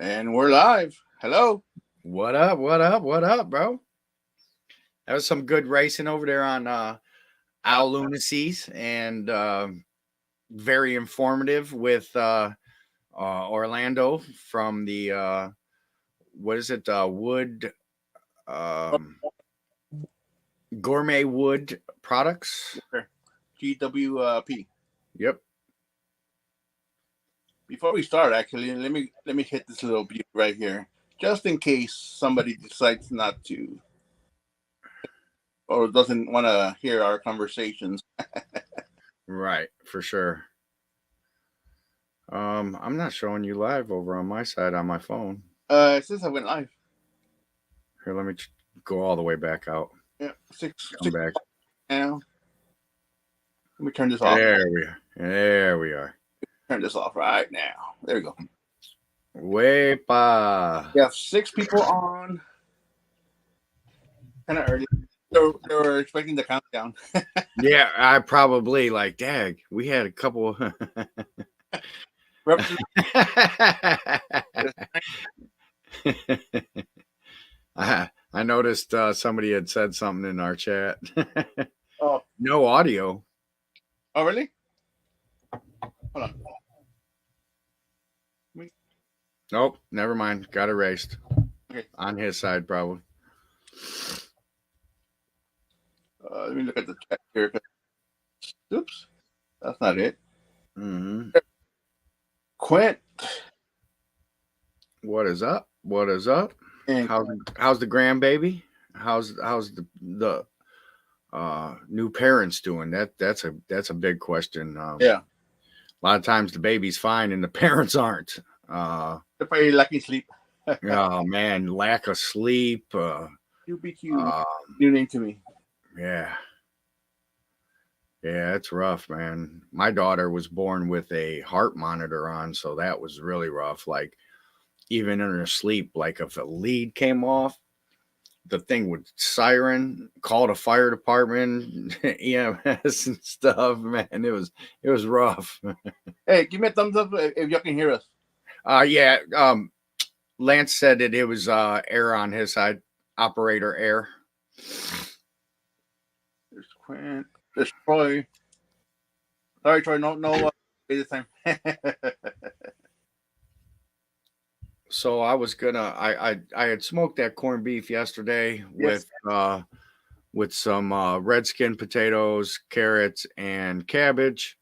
And we're live. Hello. What up? What up? What up, bro? That was some good racing over there on Uh, Owl Lunacies and very informative with Orlando from the what is it? Wood um, Gourmet Wood Products. GWP. Yep. Before we start, actually, let me hit this little beauty right here, just in case somebody decides not to or doesn't want to hear our conversations. Right, for sure. I'm not showing you live over on my side on my phone. Since I went live, Here, let me go all the way back out. yeah, six Come six back. now. Let me turn this off. There we are. There we are. Turn this off right now. There we go. Wepa. We have 6 people on. Kind of early. They were expecting the countdown. Yeah, I probably like, dag, we had a couple. Represent- I noticed somebody had said something in our chat. oh, No audio. oh, really? Hold on. Nope, never mind. Got erased. Okay. On his side, probably. Let me look at the chat here. Oops, that's not it. Mm-hmm. Quint What is up? What is up? and How's the grandbaby? How's the new parents doing? That's a big question. yeah, A lot of times the baby's fine and the parents aren't. they're probably lacking sleep. Oh man, lack of sleep. UBQ, Uh, new name to me. yeah, yeah, it's rough, man. My daughter was born with a heart monitor on, so that was really rough. Like even in her sleep, like if a lead came off, the thing would siren, call the fire department, EMS and stuff. Man, it was rough. Hey, give me a thumbs up if y'all can hear us. Yeah. Lance said that it was air on his side, operator air. There's Quint. There's Troy. Sorry, Troy. No. This time. So I was gonna I had smoked that corned beef yesterday yes. with some red skin potatoes, carrots, and cabbage,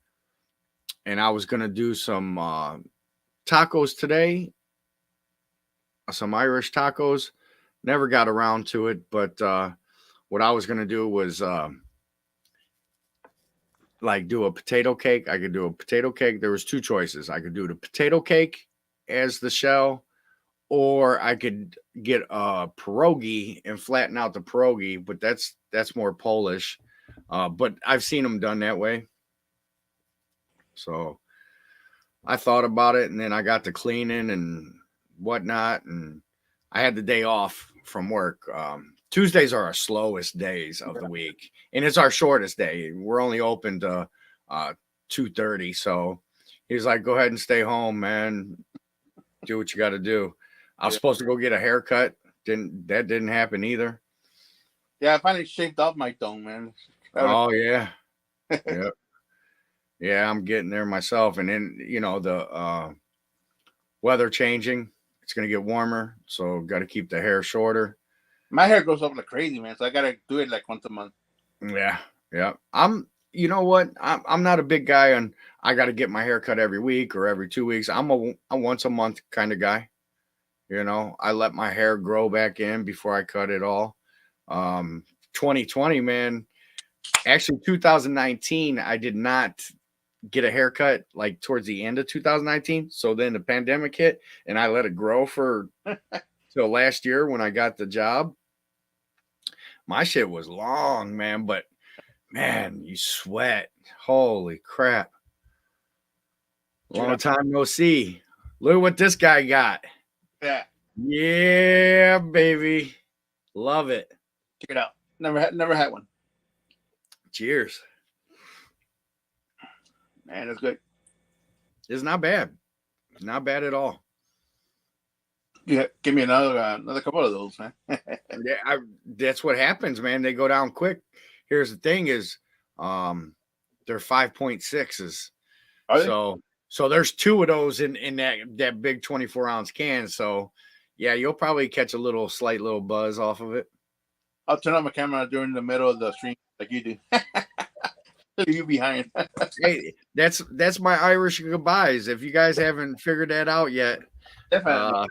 and I was gonna do some tacos today, some Irish tacos. Never got around to it, but what I was gonna do was like do a potato cake. I could do a potato cake. There was two choices. I could do the potato cake as the shell, or I could get a pierogi and flatten out the pierogi, but that's more Polish. But I've seen them done that way. So I thought about it, and then I got to cleaning and whatnot, and I had the day off from work. Tuesdays are our slowest days of the week, and it's our shortest day. We're only open to 2:30, so he was like, "Go ahead and stay home, man. Do what you got to do." I was Yeah. supposed to go get a haircut. Didn't happen either. Yeah. I finally shaved off my dome, man. Oh yeah, yeah, yeah. I'm getting there myself, and then the weather changing. It's gonna get warmer, so got to keep the hair shorter. My hair grows up like crazy, man. So I gotta do it like once a month. Yeah, yeah. You know what? I'm not a big guy on. I got to get my hair cut every week or every 2 weeks. I'm a once a month kind of guy. I let my hair grow back in before I cut it all. 2020, man. Actually, 2019, I did not get a haircut like towards the end of 2019. So then the pandemic hit, and I let it grow for till last year when I got the job. My shit was long, man, but man, you sweat. Holy crap. Long time no see. Look what this guy got. Yeah. Yeah, baby. Love it. Check it out. Never had one. Cheers. Man, that's good. It's not bad. Not bad at all. Yeah, give me another couple of those, man. Yeah, that's what happens, man. They go down quick. Here's the thing: is they're 5.6s. Are they? So there's two of those in that big 24-ounce can. So yeah, you'll probably catch a slight little buzz off of it. I'll turn on my camera during the middle of the stream like you do. Leave you behind. Hey, that's my Irish goodbyes. If you guys haven't figured that out yet, Definitely.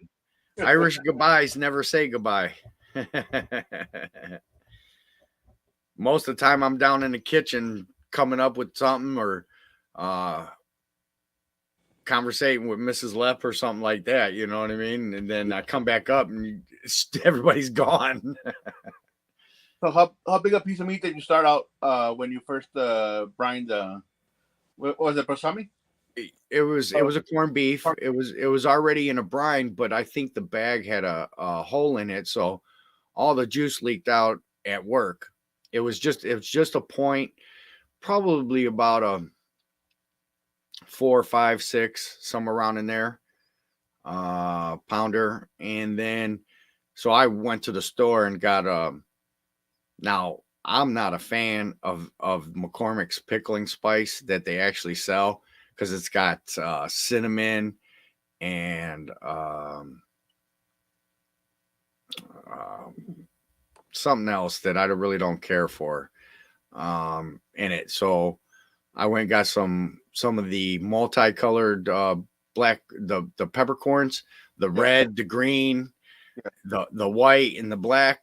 Irish goodbyes never say goodbye. Most of the time, I'm down in the kitchen coming up with something or conversating with Mrs. Lepp or something like that. You know what I mean? And then I come back up and everybody's gone. So how big a piece of meat did you start out when you first brined the? What was it, balsamic? It was a corned beef. It was already in a brine, but I think the bag had a hole in it, so all the juice leaked out at work. It was just a point, probably about a 4, 5, 6, somewhere around in there, pounder. And then so I went to the store and got now I'm not a fan of McCormick's pickling spice that they actually sell because it's got cinnamon and something else that I really don't care for in it. So I went and got some of the multicolored black the peppercorns, the red, the green, the white, and the black.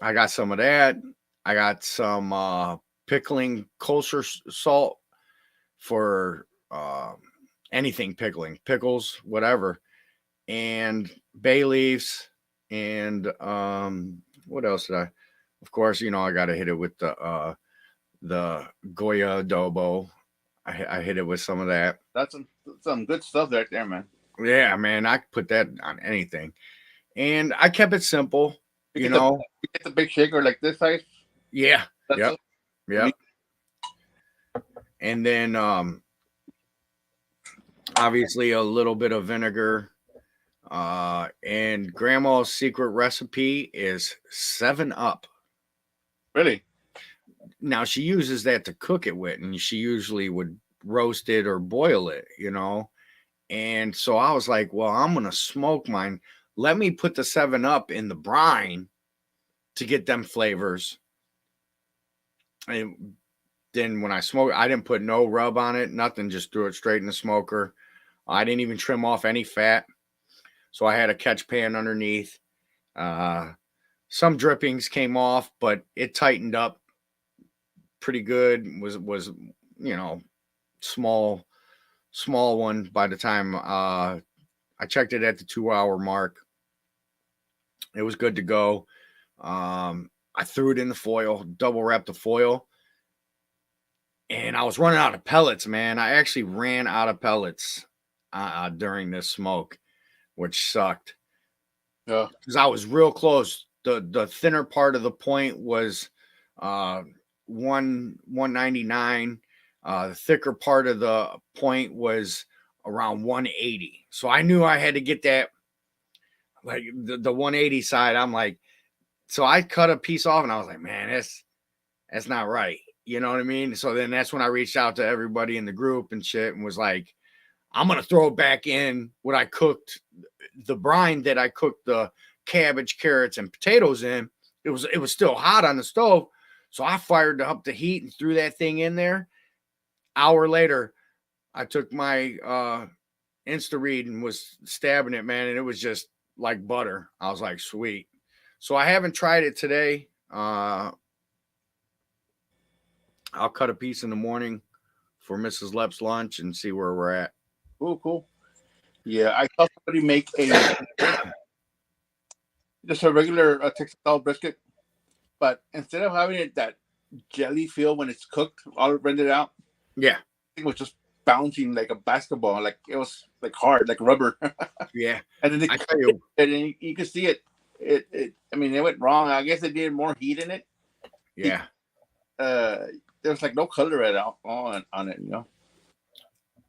I got some of that. I got some pickling kosher salt for anything pickling, pickles, whatever, and bay leaves, and what else did I? Of course, I got to hit it with the Goya adobo. I hit it with some of that. That's some good stuff right there, man. Yeah, man, I put that on anything, and I kept it simple. You get the big shaker like this size. Yeah. Yep. And then obviously a little bit of vinegar. And grandma's secret recipe is 7-Up. Really? Now she uses that to cook it with, and she usually would roast it or boil it, And so I was like, well, I'm gonna smoke mine. Let me put the 7-Up in the brine to get them flavors. And then when I smoked, I didn't put no rub on it, nothing, just threw it straight in the smoker. I didn't even trim off any fat. So I had a catch pan underneath. Some drippings came off, but it tightened up pretty good. Was small one by the time I checked it at the 2-hour mark. It was good to go. I threw it in the foil, double wrapped the foil, and I was running out of pellets, man. I actually ran out of pellets during this smoke, which sucked. Yeah, because I was real close. The thinner part of the point was 199. The thicker part of the point was around 180. So I knew I had to get that, like the 180 side. I'm like, so I cut a piece off, and I was like, man, that's not right. You know what I mean? So then that's when I reached out to everybody in the group and shit, and was like, I'm gonna throw it back in what I cooked, the brine that I cooked the cabbage, carrots, and potatoes in. It was still hot on the stove, so I fired up the heat and threw that thing in there. Hour later, I took my Insta-Read and was stabbing it, man, and it was just like butter. I was like, sweet. So I haven't tried it today. I'll cut a piece in the morning for Mrs. Lepp's lunch and see where we're at. Cool. Yeah, I saw somebody make just a regular Texas style brisket, but instead of having it that jelly feel when it's cooked, all rendered out, yeah, it was just bouncing like a basketball, like it was like hard, like rubber. Yeah, and then they cut it, and you could see it. I mean, it went wrong. I guess they did more heat in it. Yeah. There was like no color at all on it,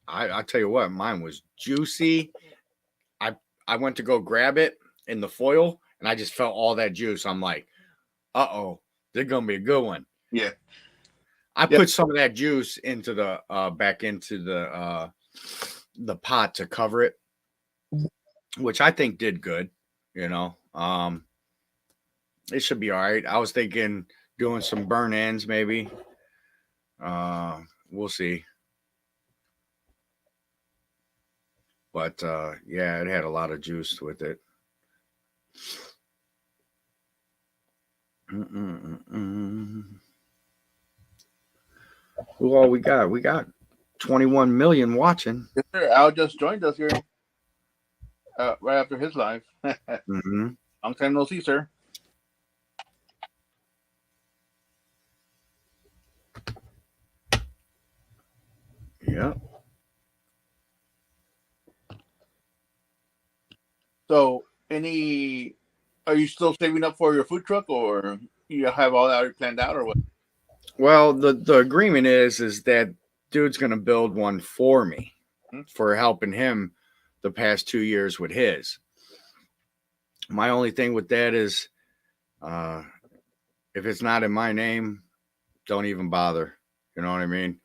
I tell you what, mine was juicy. I went to go grab it, in the foil, and I just felt all that juice. I'm like, uh-oh, this is gonna be a good one. Yeah. I Yep. put some of that juice into the back into the pot to cover it, which I think did good. You know, it should be all right. I was thinking doing some burn ends maybe. We'll see. But yeah, it had a lot of juice with it. Who all we got? We got 21 million watching. Yes, sir. Al just joined us here right after his live. Mm-hmm. Long time no see, sir. Yeah. So, are you still saving up for your food truck, or you have all that already planned out, or what? Well, the agreement is that dude's gonna build one for me for helping him the past 2 years with his. My only thing with that is, if it's not in my name, don't even bother. You know what I mean?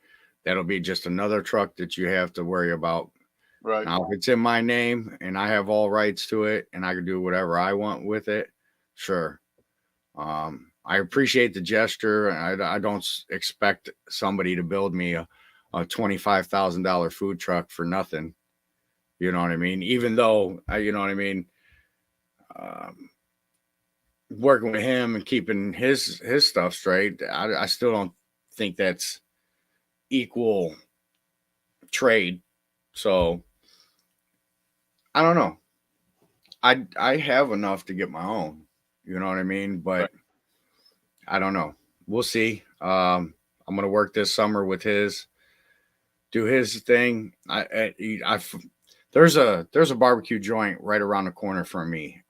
That'll be just another truck that you have to worry about. Right. Now, if it's in my name and I have all rights to it and I can do whatever I want with it, sure. I appreciate the gesture. I don't expect somebody to build me a $25,000 food truck for nothing. You know what I mean? Even though, you know what I mean? Working with him and keeping his stuff straight, I still don't think that's equal trade. So I don't know. I have enough to get my own. You know what I mean? But Right. I don't know. We'll see. I'm gonna work this summer with do his thing. There's a barbecue joint right around the corner from me.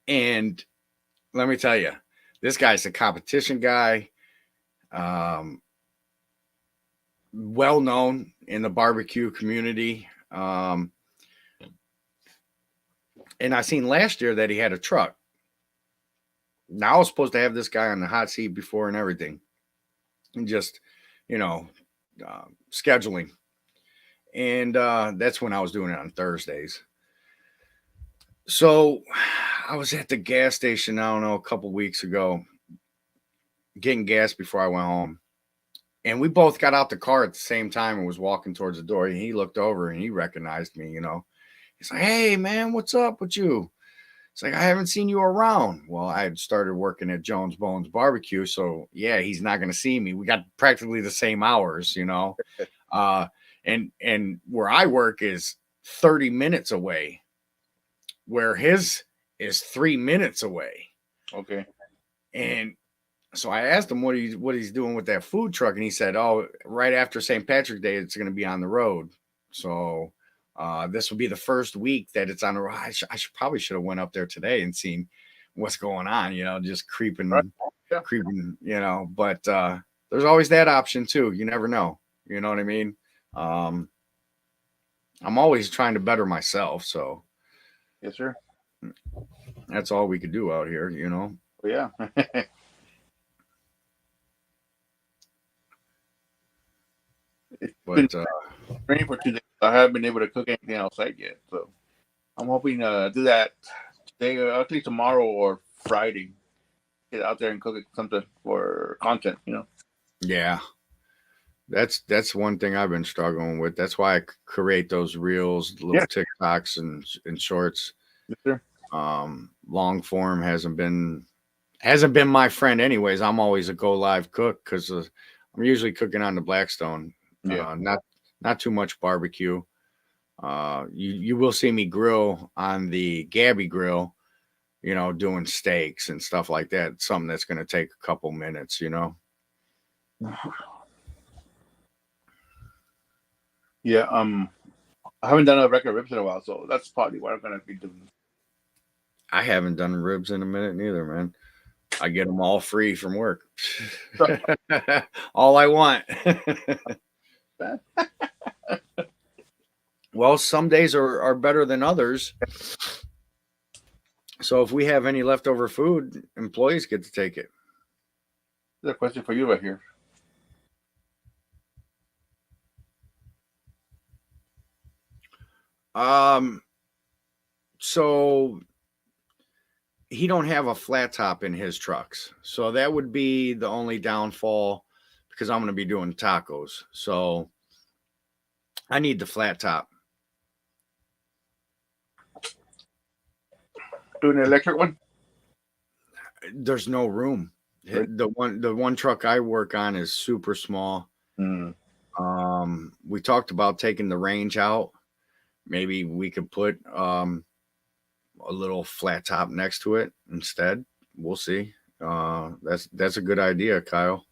And let me tell you, this guy's a competition guy. Well known in the barbecue community. And I seen last year that he had a truck. Now I was supposed to have this guy on the hot seat before and everything, and just, you know, scheduling. And that's when I was doing it on Thursdays. So I was at the gas station, I don't know, a couple weeks ago, getting gas before I went home. And we both got out the car at the same time and was walking towards the door. And he looked over and he recognized me, you know. He's like, "Hey, man, what's up with you?" It's like, "I haven't seen you around." Well, I had started working at Jones Bones Barbecue. So, yeah, he's not going to see me. We got practically the same hours, you know. And where I work is 30 minutes away, where his is 3 minutes away. Okay. And so I asked him what he's doing with that food truck, and he said, "Oh, right after St. Patrick's Day, it's going to be on the road. So this will be the first week that it's on the road." I probably should have went up there today and seen what's going on, you know, just creeping, Right. Yeah. creeping, you know. But there's always that option too. You never know. You know what I mean? I'm always trying to better myself, so Yes, sir. that's all we could do out here, you know. Oh, yeah. It's been But raining for 2 days. I haven't been able to cook anything outside yet, so I'm hoping to do that today, or at least tomorrow or Friday. Get out there and cook something for content, you know. yeah, that's one thing I've been struggling with. That's why I create those reels, little Yeah. TikToks and shorts. Yes, sir. Long form hasn't been my friend anyways. I'm always a go live cook because I'm usually cooking on the Blackstone. Yeah. Not too much barbecue. You will see me grill on the Gabby grill, you know, doing steaks and stuff like that. Something that's going to take a couple minutes, you know. Yeah. I haven't done a record ribs in a while, so that's probably what I'm gonna be doing. I haven't done ribs in a minute neither, man. I get them all free from work. All I want. Well, some days are better than others. So if we have any leftover food, employees get to take it. There's a question for you right here. Um, so he don't have a flat top in his trucks. So that would be the only downfall because I'm going to be doing tacos. So I need the flat top. Doing an electric one? There's no room. The one truck I work on is super small. Mm. We talked about taking the range out. Maybe we could put a little flat top next to it instead. We'll see. That's a good idea, Kyle.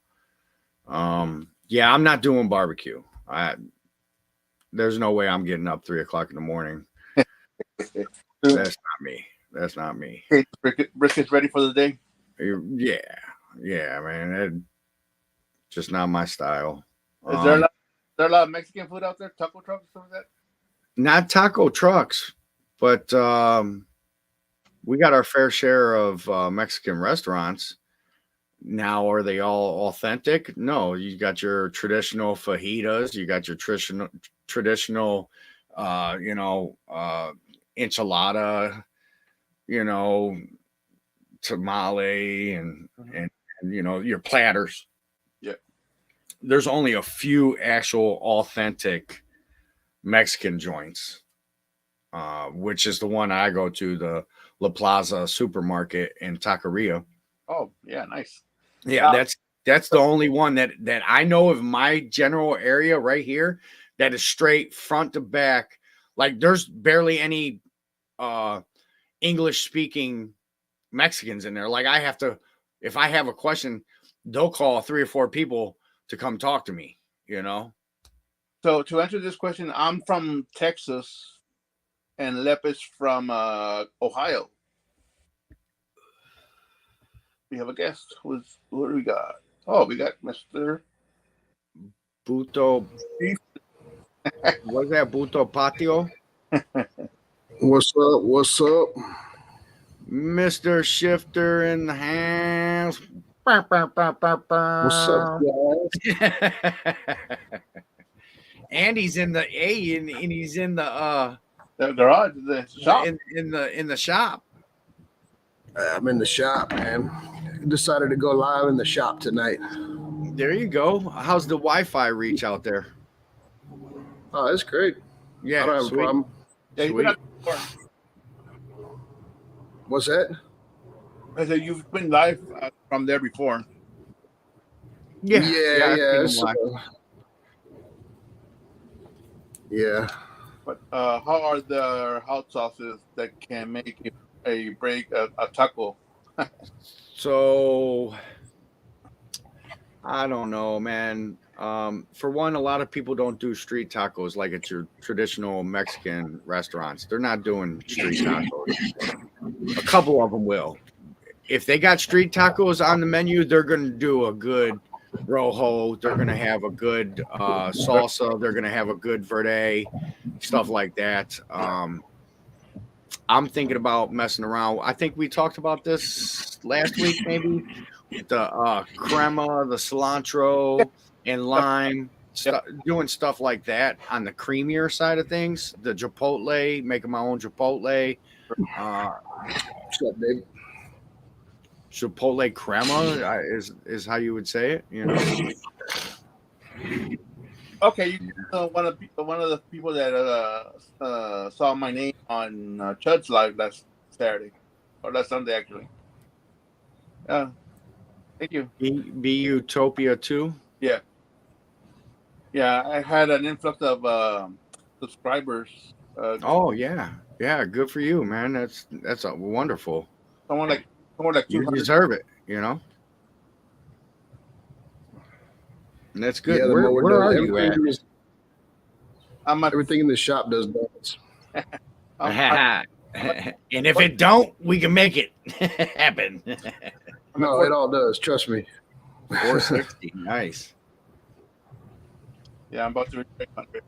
Yeah, I'm not doing barbecue. There's no way I'm getting up 3 o'clock in the morning. That's not me. That's not me. Okay, brisket's ready for the day. Yeah, man. Just not my style. Is there a lot of Mexican food out there? Taco trucks, stuff like that? Not taco trucks, but we got our fair share of Mexican restaurants. Now, are they all authentic? No, you got your traditional fajitas, you got your traditional enchilada, tamale and your platters. Yeah. There's only a few actual authentic Mexican joints, which is the one I go to, the La Plaza supermarket in Taqueria. Oh, yeah, nice. Yeah, that's the only one that I know of my general area right here that is straight front to back. Like there's barely any English speaking Mexicans in there. Like if I have a question, they'll call 3 or 4 people to come talk to me, So to answer this question, I'm from Texas and Lep is from Ohio. We have a guest. Who do we got? Oh, we got Mr. Buto. What's that? Buto Patio? What's up? What's up? Mr. Shifter in the house. What's up, guys? And he's in the and he's in the garage, the shop. In the shop. I'm in the shop, man. Decided to go live in the shop tonight. There you go. How's the Wi-Fi reach out there? Oh, that's great. Yeah, I don't have a problem. Yeah, Sweet. What's that? I said you've been live from there before. Yeah. Yeah. But how are the hot sauces that can make a taco? So I don't know, man. For one, a lot of people don't do street tacos like at your traditional Mexican restaurants. They're not doing street tacos. A couple of them will. If they got street tacos on the menu, they're going to do a good rojo. They're going to have a good salsa. They're going to have a good verde, stuff like that. I'm thinking about messing around. I think we talked about this last week, maybe. The crema, the cilantro, and lime, doing stuff like that on the creamier side of things. The chipotle, making my own chipotle. What's up, Dave? Chipotle crema is how you would say it, Okay, one of the people that saw my name on Chud's live last Saturday or last Sunday actually. Thank you. Be Utopia too. Yeah, I had an influx of subscribers. Oh yeah, good for you, man. That's a wonderful. Someone like you deserve it, And that's good. Yeah, where are you at? Everything in the shop does donuts. And if it don't, we can make it happen. No, it all does. Trust me. 460, nice. Yeah, I'm about to reach 100.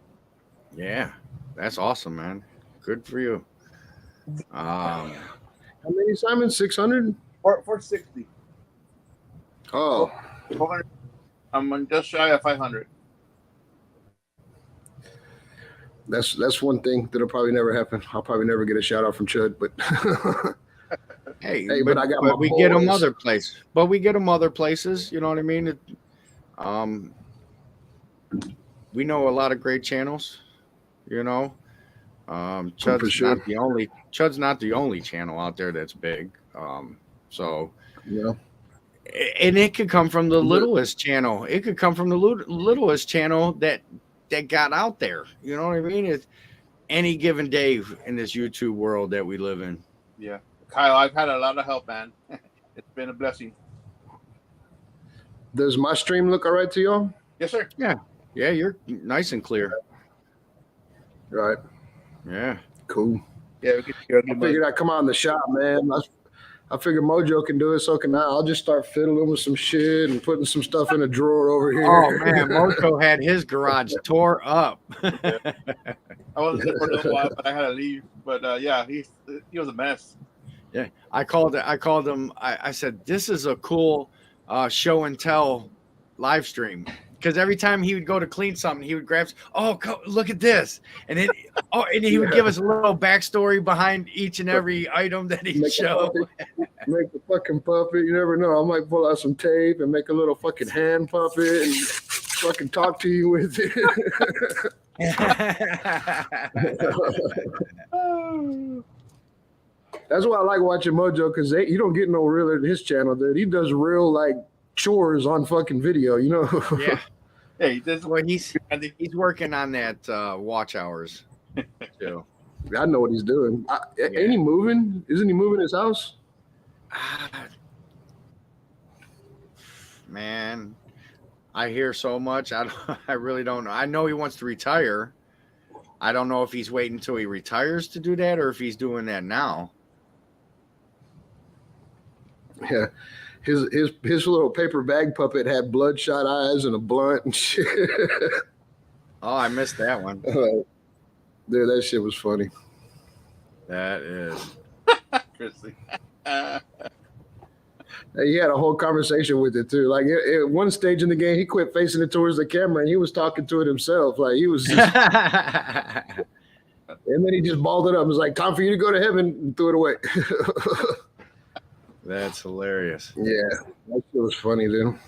Yeah, That's awesome, man. Good for you. How many, Simon? 600? 460. Oh, 400. I'm on just shy of 500. that's one thing that'll probably never happen. I'll probably never get a shout out from Chud, but Hey, Hey, but I got my we get them boys. other places. But we get them other places. You know what I mean? We know a lot of great channels. You know, Chud's sure. not the only channel out there that's big. So, yeah, and it could come from the But- littlest channel. It could come from the littlest channel that got out there. You know what I mean? It's any given day in this YouTube world that we live in. Yeah. Kyle, I've had a lot of help, man. It's been a blessing. does my stream look all right to y'all? Yes, sir. Yeah, you're nice and clear. Right. Yeah. Cool. Yeah, we can I figured I'd come out in the shop, man. I figured Mojo can do it, so can I. I'll just start fiddling with some shit and putting some stuff in a drawer over here. Oh man, Mojo had his garage tore up. I wasn't there for a little while, but I had to leave. But yeah, he was a mess. Yeah, I called him. I said, "This is a cool show and tell live stream." Because every time he would go to clean something, he would grab, look at this, and then he would give us a little backstory behind each and every item that he showed. Make the fucking puppet. You never know. I might pull out some tape and make a little fucking hand puppet and fucking talk to you with it. That's why I like watching Mojo, because you don't get no real in his channel, dude. He does real like chores on fucking video, you know. Yeah. Hey, this Well, he's working on that watch hours too. I know what he's doing. Ain't he moving? Isn't he moving his house? Man, I hear so much. I really don't know. I know he wants to retire. I don't know if he's waiting until he retires to do that or if he's doing that now. Yeah. His little paper bag puppet had bloodshot eyes and a blunt and shit. Oh, I missed that one. Dude, that shit was funny. That is. Chrissy. He had a whole conversation with it too. Like at one stage in the game, he quit facing it towards the camera and he was talking to it himself. Like he was just, and then he just balled it up. It was like, time for you to go to heaven, and threw it away. That's hilarious. Yeah, that shit was funny, dude.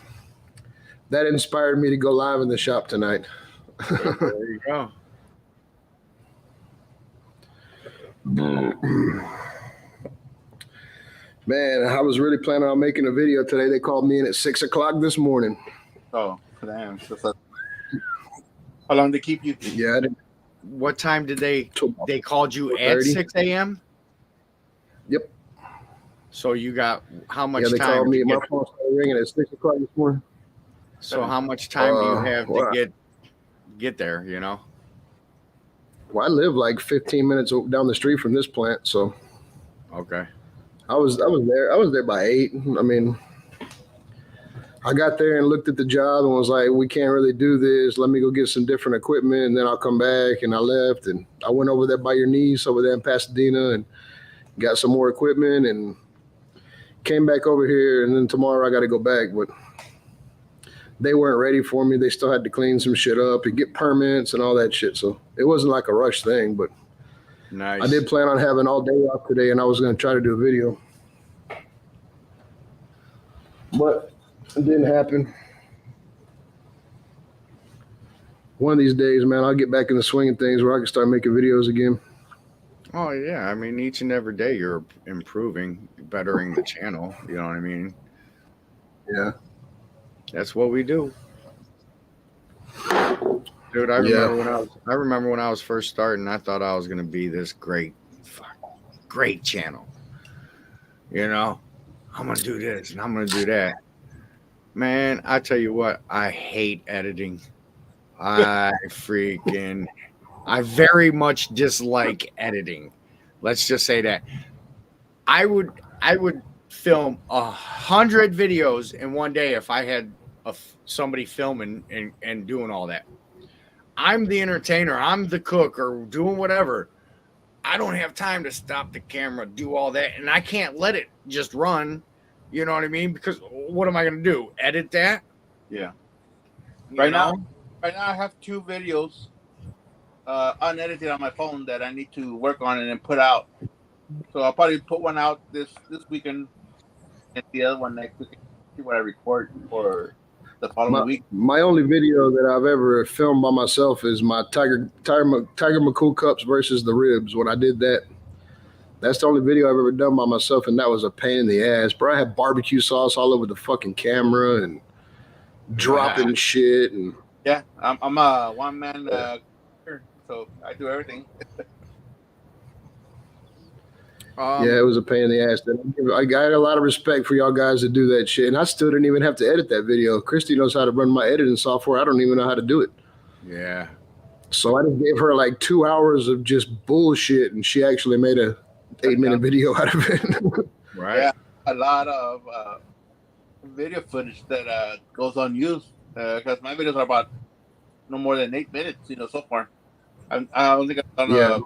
That inspired me to go live in the shop tonight. There you go. Man, I was really planning on making a video today. They called me in at 6 o'clock this morning. Oh, damn. How long did they keep you? Yeah, I didn't. What time did they called you at 4:30. 6 a.m.? Yep. So you got how much Yeah, they time? called me. to My get- phone started ringing at 6 o'clock this morning. So how much time do you have to well, get there? You know. Well, I live like 15 minutes down the street from this plant, so Okay. I was there. I was there by 8. I mean, I got there and looked at the job and was like, we can't really do this. Let me go get some different equipment and then I'll come back. And I left and I went over there by your niece over there in Pasadena and got some more equipment and came back over here. And then tomorrow I got to go back, but they weren't ready for me. They still had to clean some shit up and get permits and all that shit. So it wasn't like a rush thing, but Nice. I did plan on having all day off today and I was going to try to do a video. But it didn't happen. One of these days, man, I'll get back in the swing of things where I can start making videos again. Oh yeah. I mean, each and every day you're improving, bettering the channel. You know what I mean? Yeah. That's what we do. Dude, I remember when I was first starting, I thought I was gonna be this great channel. You know, I'm gonna do this and I'm gonna do that. Man, I tell you what, I hate editing. I very much dislike editing. Let's just say that. I would film 100 videos in one day if I had somebody filming and doing all that. I'm the entertainer, I'm the cook or doing whatever, I don't have time to stop the camera, do all that, and I can't let it just run. You know what I mean? Because what am I going to do? Edit that? Yeah. You Right know? now, I have 2 videos unedited on my phone that I need to work on and then put out. So I'll probably put one out this weekend and the other one next week. See what I record for the following week. My only video that I've ever filmed by myself is my Tiger McCool cups versus the ribs. When I did that, that's the only video I've ever done by myself, and that was a pain in the ass. Bro, I had barbecue sauce all over the fucking camera and dropping shit. And Yeah, I'm a one man, so I do everything. yeah, it was a pain in the ass. I got a lot of respect for y'all guys that do that shit, and I still didn't even have to edit that video. Christy knows how to run my editing software. I don't even know how to do it. Yeah. So I just gave her like 2 hours of just bullshit, and she actually made a 8-minute video out of it. Right. Yeah, a lot of video footage that goes unused because my videos are about no more than 8 minutes, so far. I don't think I've done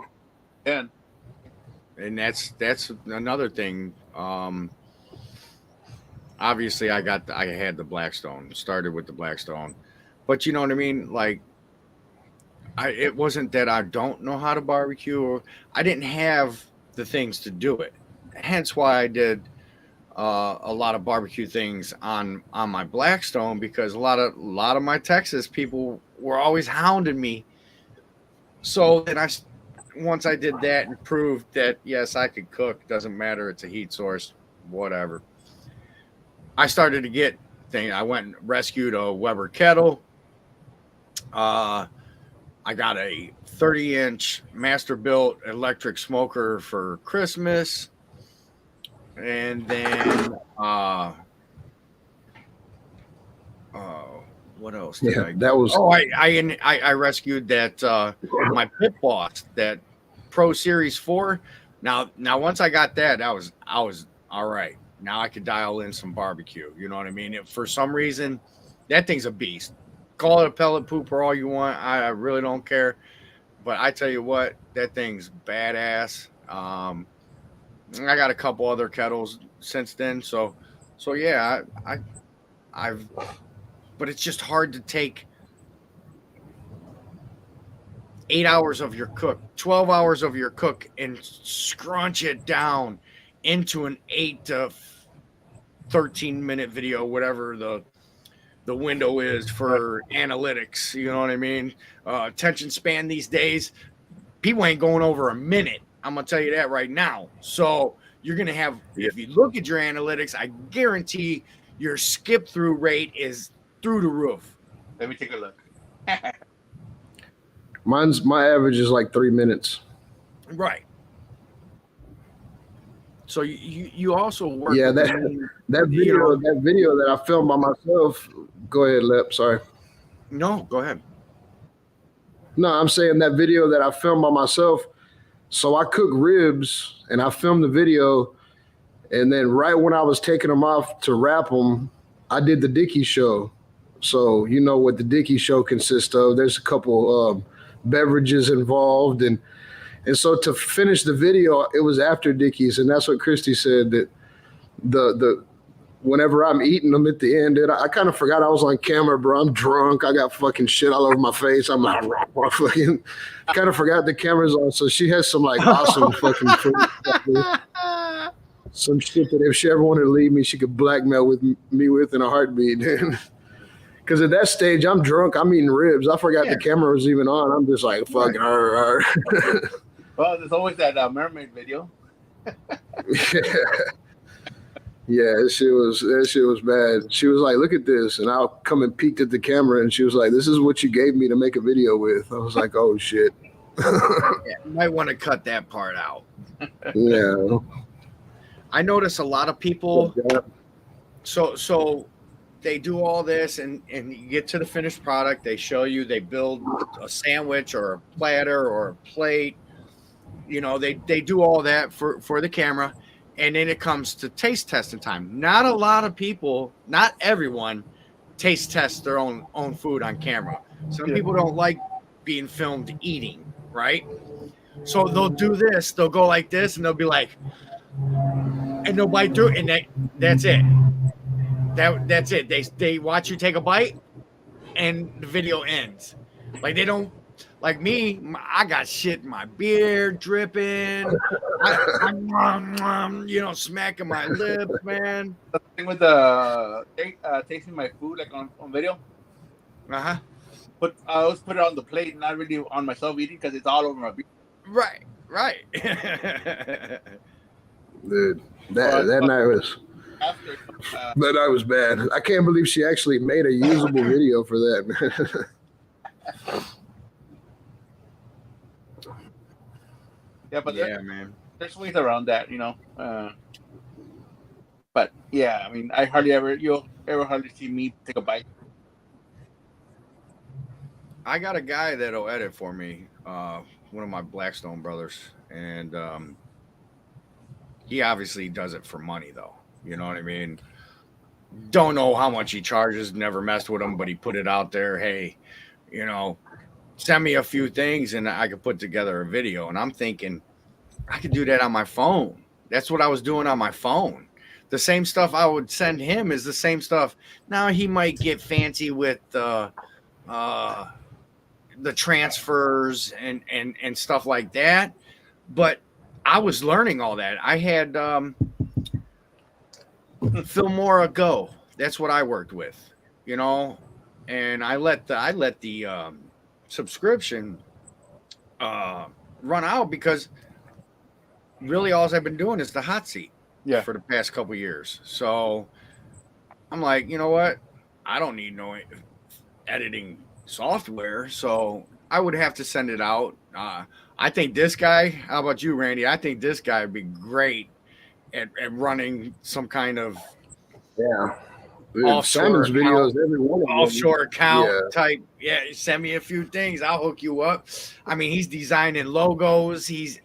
10. And that's another thing. Obviously, I had the Blackstone. Started with the Blackstone, but you know what I mean. Like, it wasn't that I don't know how to barbecue, or I didn't have the things to do it. Hence why I did a lot of barbecue things on my Blackstone, because a lot of my Texas people were always hounding me. So then once I did that and proved that, yes, I could cook, doesn't matter, it's a heat source, whatever, I started to get things. I went and rescued a Weber kettle. I got a 30-inch master-built electric smoker for Christmas. And then, what else did I get? That was. Oh, I rescued that my Pit Boss, that Pro Series 4. Now once I got that, I was all right. Now I could dial in some barbecue. You know what I mean? If for some reason, that thing's a beast. Call it a pellet pooper all you want. I really don't care. But I tell you what, that thing's badass. I got a couple other kettles since then. So yeah, I've but it's just hard to take 8 hours of your cook, 12 hours of your cook, and scrunch it down into an 8 to 13-minute video, whatever the window is for analytics. You know what I mean? Attention span these days, people ain't going over a minute. I'm going to tell you that right now. So you're going to have, if you look at your analytics, I guarantee your skip through rate is through the roof. Let me take a look. My average is like 3 minutes. Right. So you also work. Yeah, that video that I filmed by myself. Go ahead, Lep. Sorry. No, go ahead. No, I'm saying that video that I filmed by myself. So I cook ribs and I filmed the video, and then right when I was taking them off to wrap them, I did the Dickie show. So you know what the Dickie show consists of. There's a couple beverages involved, and so to finish the video, it was after Dickie's, and that's what Christy said, that the whenever I'm eating them at the end, I kind of forgot I was on camera, bro. I'm drunk. I got fucking shit all over my face. I'm like, fucking kind of forgot the camera's on. So she has some like awesome fucking food. Some shit that if she ever wanted to leave me, she could blackmail with me with in a heartbeat. Because at that stage, I'm drunk. I'm eating ribs. I forgot the camera was even on. I'm just like, fucking, arr. Well, there's always that mermaid video. Yeah, that shit was bad. She was like, look at this. And I'll come and peeked at the camera, and she was like, this is what you gave me to make a video with. I was like, oh, shit. You might want to cut that part out. Yeah. I notice a lot of people, so they do all this, and you get to the finished product. They show you, they build a sandwich or a platter or a plate. You know, they do all that for the camera. And then it comes to taste testing time. Not a lot of people, not everyone, taste test their own food on camera. Some people don't like being filmed eating, right? So they'll do this, they'll go like this, and they'll be like, and they'll bite through, and that's it. That's it. They watch you take a bite, and the video ends. Like they don't, like me. I got shit in my beard dripping. I'm smacking my lips, man. The thing with tasting my food, like on video. Uh-huh. But I always put it on the plate, not really on myself eating, because it's all over my beard. Right. Dude, that night was After, that night was bad. I can't believe she actually made a usable video for that. yeah, but man. there's ways around that, but yeah, I mean, you'll hardly see me take a bite. I got a guy that'll edit for me, one of my Blackstone brothers, and he obviously does it for money, though. You know what I mean? Don't know how much he charges, never messed with him, but he put it out there. Hey, send me a few things and I could put together a video. And I'm thinking, I could do that on my phone. That's what I was doing on my phone. The same stuff I would send him is the same stuff. Now he might get fancy with the transfers and stuff like that. But I was learning all that. I had Filmora Go. That's what I worked with, and I let the subscription run out because really all I've been doing is the hot seat for the past couple of years. So I'm like, you know what? I don't need no editing software, so I would have to send it out. I think this guy, how about you, Randy? I think this guy would be great at running some kind of Simon's videos, every one of them. Offshore account type. Yeah, send me a few things. I'll hook you up. I mean, he's designing logos. He's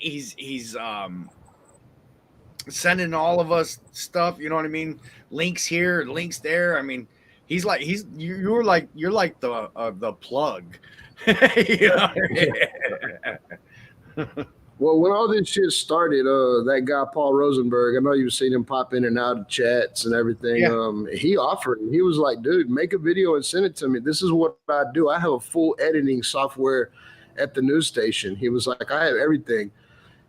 sending all of us stuff. You know what I mean? Links here, links there. I mean, you're like the plug. You know what I mean? Well, when all this shit started, that guy Paul Rosenberg, I know you've seen him pop in and out of chats and everything. Yeah. He offered. He was like, "Dude, make a video and send it to me. This is what I do. I have a full editing software at the news station." He was like, "I have everything.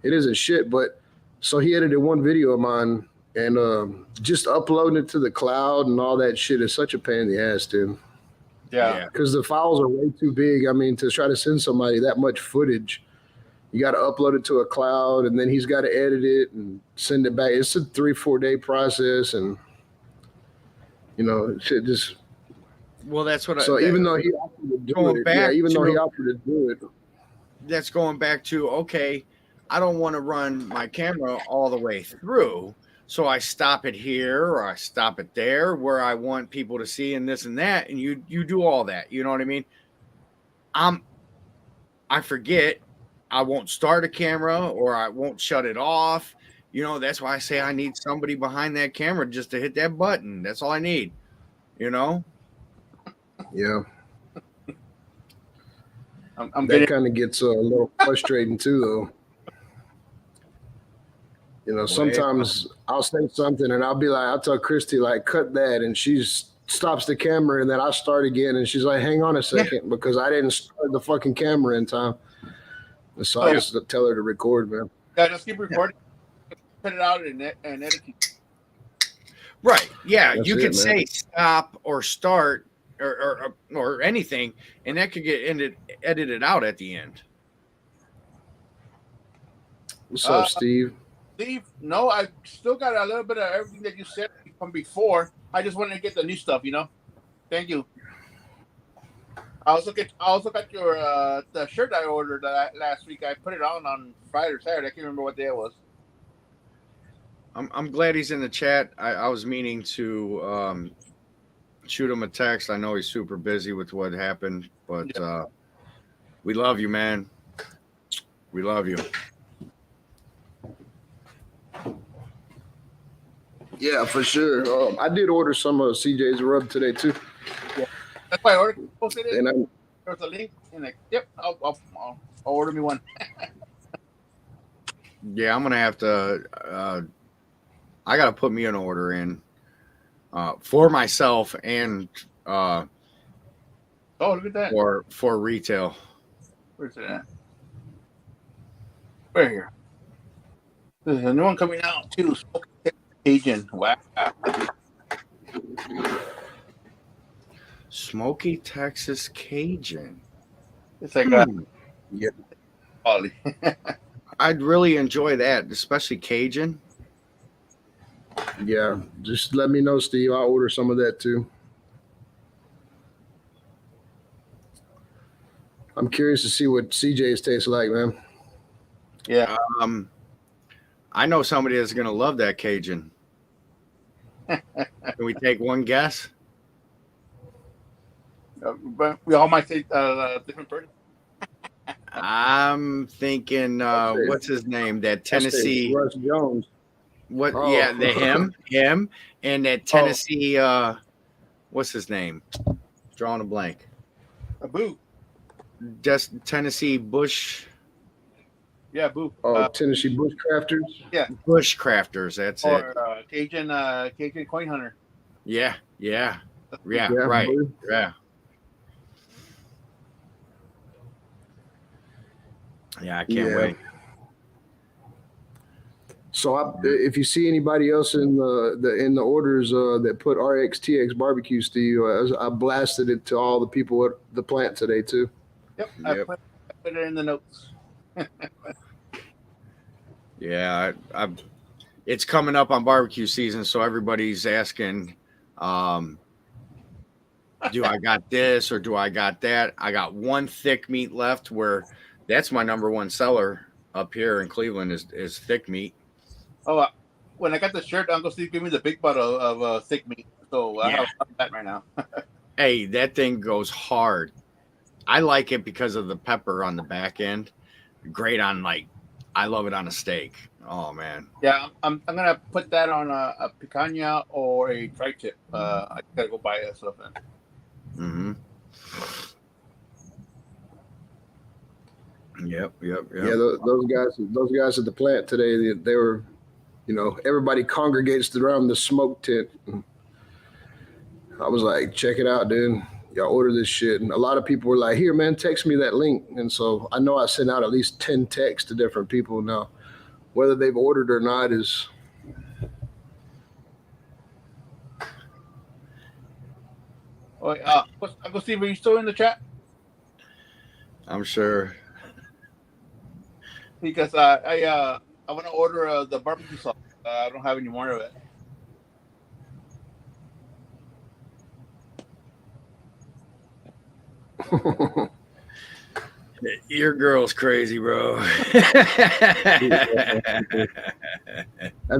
It isn't shit, but." So he edited one video of mine, and just uploading it to the cloud and all that shit is such a pain in the ass, dude. Yeah, because the files are way too big. I mean, to try to send somebody that much footage. You got to upload it to a cloud, and then he's got to edit it and send it back. It's a 3-4 day process, and shit just. Well, that's what. Even though he offered to do it, that's going back to okay. I don't want to run my camera all the way through, so I stop it here or I stop it there where I want people to see and this and that, and you do all that. You know what I mean? I forget. I won't start a camera or I won't shut it off. That's why I say I need somebody behind that camera just to hit that button. That's all I need, Yeah. That kind of gets a little frustrating too, though. Sometimes I'll say something and I'll tell Christy, like, cut that. And she stops the camera and then I start again. And she's like, hang on a second, because I didn't start the fucking camera in time. So I just tell her to record, man. Yeah, just keep recording. Put it out and edit it. Right. Yeah, you can say stop or start or anything, and that could get edited out at the end. What's up, Steve? Steve, no, I still got a little bit of everything that you said from before. I just wanted to get the new stuff, Thank you. I also got your the shirt I ordered last week. I put it on Friday or Saturday. I can't remember what day it was. I'm glad he's in the chat. I was meaning to shoot him a text. I know he's super busy with what happened, but we love you, man. We love you. Yeah, for sure. I did order some of CJ's rub today too. Yeah. That's why I ordered it. there's a link, and like, yep, I'll order me one. Yeah, I'm gonna have to. I gotta put me an order in for myself and Oh, look at that. for retail. Where's it at? Right here. There's a new one coming out too. Smoky Cajun. Wow. Smoky Texas Cajun. It's like Yeah. quality. I'd really enjoy that, especially Cajun. Yeah, just let me know, Steve. I'll order some of that too. I'm curious to see what CJ's tastes like, man. Yeah. I know somebody that's gonna love that Cajun. Can we take one guess? But we all might say different person. I'm thinking, what's his name? That Tennessee. Russ Jones. What? Oh. Yeah, him, and that Tennessee. What's his name? Drawing a blank. Boo. Just Tennessee Bush. Yeah, Boo. Oh, Tennessee Bushcrafters. Bush Crafters. That's it. Or Cajun Coin Hunter. Yeah. Right. Boo. Yeah. Yeah, I can't wait. So if you see anybody else in the orders that put RXTX barbecue, Steve, I blasted it to all the people at the plant today too. Yep. I put it in the notes. Yeah, it's coming up on barbecue season, so everybody's asking, do I got this or do I got that? I got one thick meat left where that's my number one seller up here in Cleveland is thick meat. Oh, when I got the shirt, Uncle Steve gave me the big bottle of thick meat. So I have that right now. Hey, that thing goes hard. I like it because of the pepper on the back end. Great on I love it on a steak. Oh man. Yeah, I'm gonna put that on a picanha or a tri-tip. I gotta go buy that stuff then. Yep. Yeah, those guys at the plant today, they were, everybody congregates around the smoke tent. I was like, check it out, dude. Y'all order this shit. And a lot of people were like, here, man, text me that link. And so I know I sent out at least 10 texts to different people now. Whether they've ordered or not is. Uncle Steve, are you still in the chat? I'm sure. Because I want to order the barbecue sauce. I don't have any more of it. Your girl's crazy, bro. Have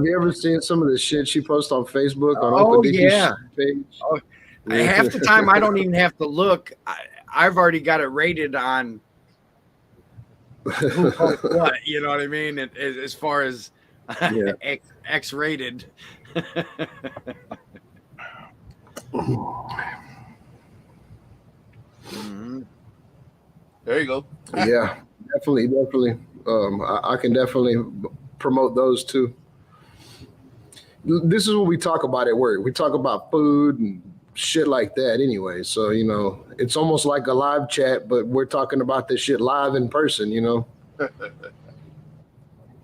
you ever seen some of the shit she posts on Facebook on Uncle Dickie's page? Oh, half the time I don't even have to look. I've already got it rated on who posts what. You know what I mean? As far as X rated. There you go. Yeah, definitely. I can definitely promote those too. This is what we talk about at work. We talk about food and shit like that anyway. So, it's almost like a live chat, but we're talking about this shit live in person,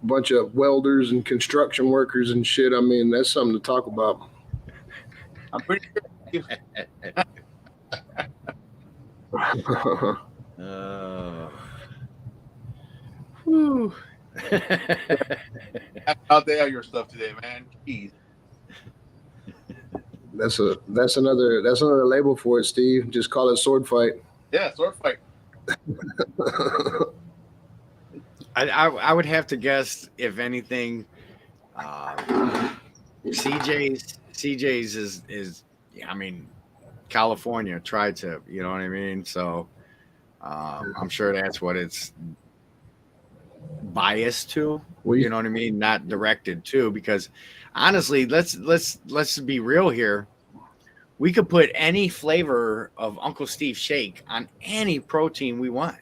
Bunch of welders and construction workers and shit. I mean, that's something to talk about. I'm pretty sure. Whew. Out there, your stuff today, man. Jeez. That's another label for it, Steve. Just call it sword fight. Yeah, sword fight. I would have to guess, if anything, CJ's is I mean, California tried to, you know what I mean? So I'm sure that's what it's biased to, you know what I mean? Not directed to, because honestly, let's be real here. We could put any flavor of Uncle Steve shake on any protein we want.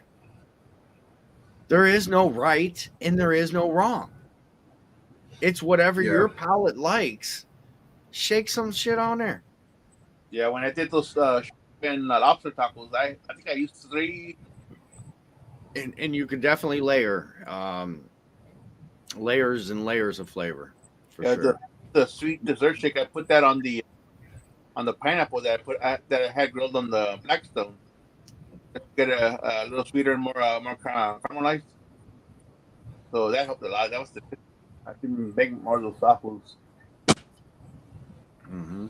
There is no right and there is no wrong. It's whatever Yeah. your palate likes. Shake some shit on there. Yeah, when I did those lobster tacos, I think I used 3. And you could definitely layer layers and layers of flavor for sure. The sweet dessert shake, I put that on the pineapple that that I had grilled on the Blackstone. To get a little sweeter and more caramelized. So that helped a lot. That was I can make more of those tacos. Mm-hmm.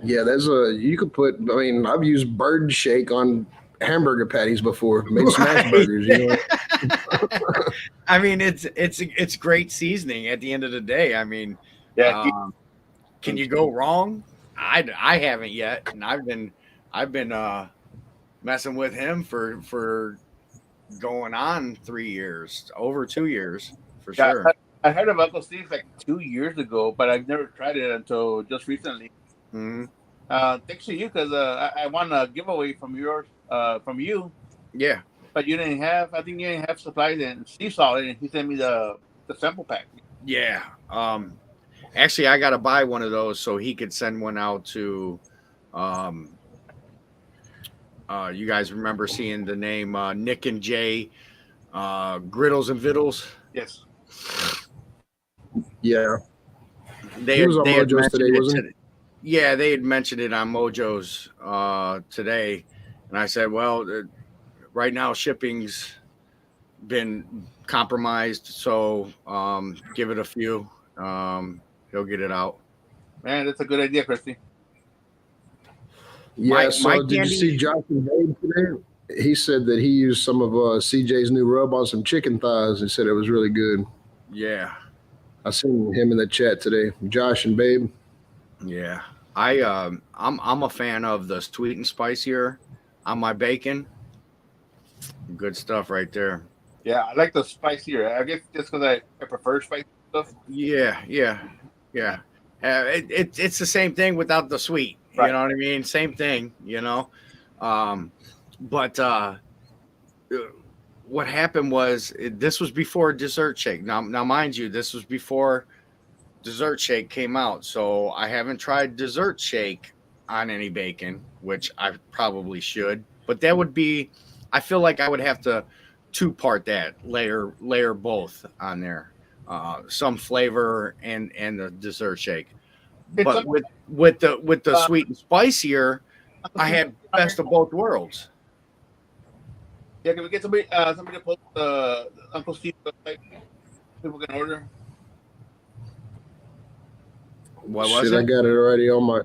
Yeah, you could put. I mean, I've used bird shake on hamburger patties before. Made smash burgers. You know. I mean, it's great seasoning at the end of the day. I mean, Yeah. Can you go wrong? I haven't yet, and I've been messing with him for going on 3 years, over 2 years for sure. I heard of Uncle Steve's like 2 years ago, but I've never tried it until just recently. Mm-hmm. Thanks to you, because I won a giveaway from you. Yeah. But you didn't have. I think you didn't have supplies, and Steve saw it, and he sent me the sample pack. Yeah. Actually, I got to buy one of those so he could send one out to. You guys remember seeing the name Nick and Jay, Griddles and Vittles? Yes. Yeah. They He was on had Mojo's mentioned today, it wasn't he? Yeah, they had mentioned it on Mojo's today, and I said, well, right now shipping's been compromised, so give it a few. He'll get it out. Man, that's a good idea, Christy. Yeah. My Did you see Josh and Babe today? He said that he used some of CJ's new rub on some chicken thighs and said it was really good. Yeah. I seen him in the chat today. Josh and Babe. Yeah. I'm a fan of the sweet and spicier on my bacon. Good stuff right there. Yeah, I like the spicier. I guess just because I prefer spicy stuff. Yeah. It's the same thing without the sweet. Right. You know what I mean? Same thing, you know. But what happened was this was before Dessert Shake. Now, mind you, this was before Dessert Shake came out. So I haven't tried Dessert Shake on any bacon, which I probably should. But that would be, I feel like I would have to 2-part that, layer both on there. Some flavor and the Dessert Shake. But with the sweet and spicier, I had best of both worlds. Yeah, can we get somebody to post Uncle Steve's website? People can order. What was Shit, it? I got it already on my.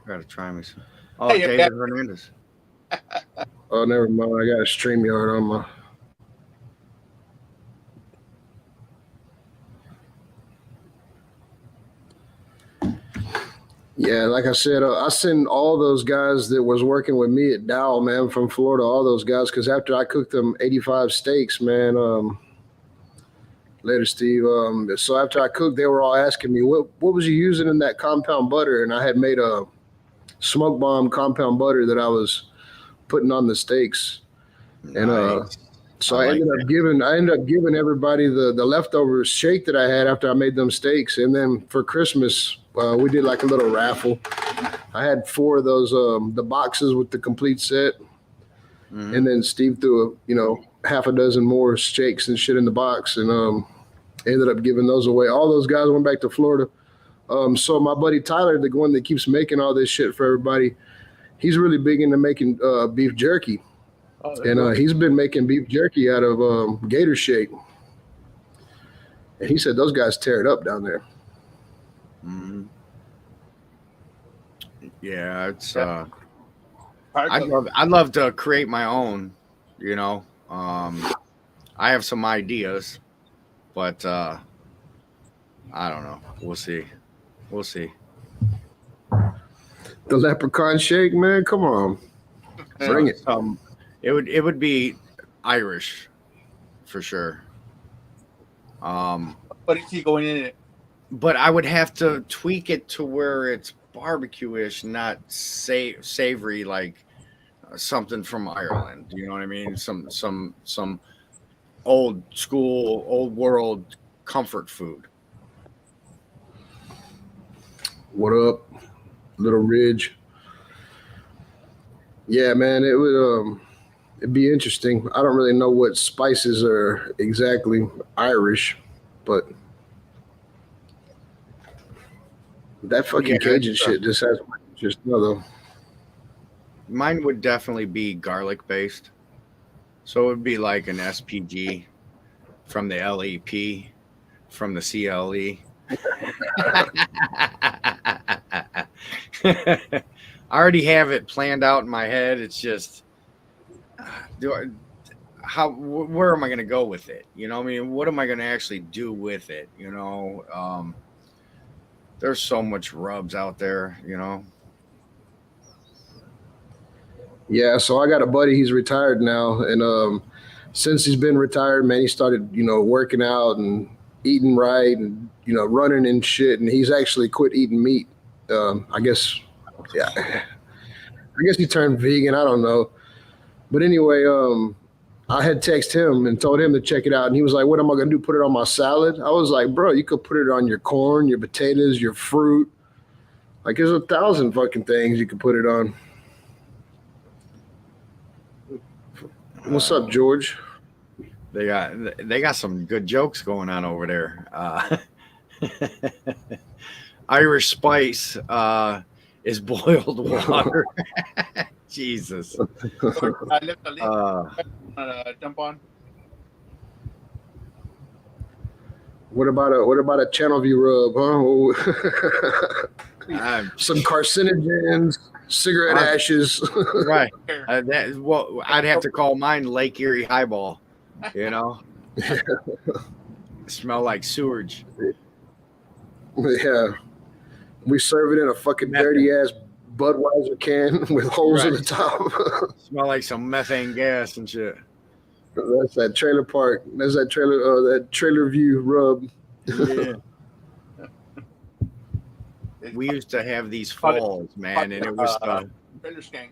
Gotta try me some. Oh, Hey, David yeah. Hernandez. Oh, never mind. I got a StreamYard on my. Yeah, like I said, I send all those guys that was working with me at Dow, man, from Florida, all those guys, because after I cooked them 85 steaks, man, later, Steve. So after I cooked, they were all asking me, what was you using in that compound butter? And I had made a smoke bomb compound butter that I was putting on the steaks. And Nice. so I I like ended up giving everybody the leftover shake that I had after I made them steaks. And then for Christmas, we did like a little raffle. I had 4 of those the boxes with the complete set. Mhm. And then Steve threw half a dozen more shakes and shit in the box, and ended up giving those away. All those guys went back to Florida. So my buddy Tyler, the one that keeps making all this shit for everybody, he's really big into making beef jerky. Oh, And he's been making beef jerky out of gator shake. And he said those guys tear it up down there. Mhm. Yeah, it's Yeah. I'd love to create my own, you know. I have some ideas, but I don't know. We'll see. The leprechaun shake, man, come on. Bring it. It would be Irish for sure. What is he going in it? But I would have to tweak it to where it's barbecue-ish, not savory like something from Ireland. You know what I mean? Some old school, old world comfort food. What up, Little Ridge? Yeah, man, it would it'd be interesting. I don't really know what spices are exactly Irish, but that fucking Cajun shit just has my interest, though. Mine would definitely be garlic based. So it would be like an SPG from the LEP, from the CLE. I already have it planned out in my head. It's just, where am I going to go with it? You know, I mean, what am I going to actually do with it? You know, there's so much rubs out there, you know. Yeah, so I got a buddy. He's retired now, and since he's been retired, man, he started, working out and eating right, and running and shit. And he's actually quit eating meat. I guess, yeah, I guess he turned vegan. I don't know, but anyway, I had texted him and told him to check it out, and he was like, "What am I gonna do? Put it on my salad?" I was like, "Bro, you could put it on your corn, your potatoes, your fruit. Like, there's 1,000 fucking things you could put it on." What's up, George? They got some good jokes going on over there. Irish spice is boiled water. Jesus. I left the link. Jump on. What about a channel view rub, huh? Some carcinogens, cigarette ashes. Right. I'd have to call mine Lake Erie Highball. You know, smell like sewage. Yeah, we serve it in a fucking dirty ass Budweiser can with holes in the top. Smell like some methane gas and shit. That's that trailer park. That's that trailer view rub. Yeah. We used to have these falls, man, and it was trailer skank.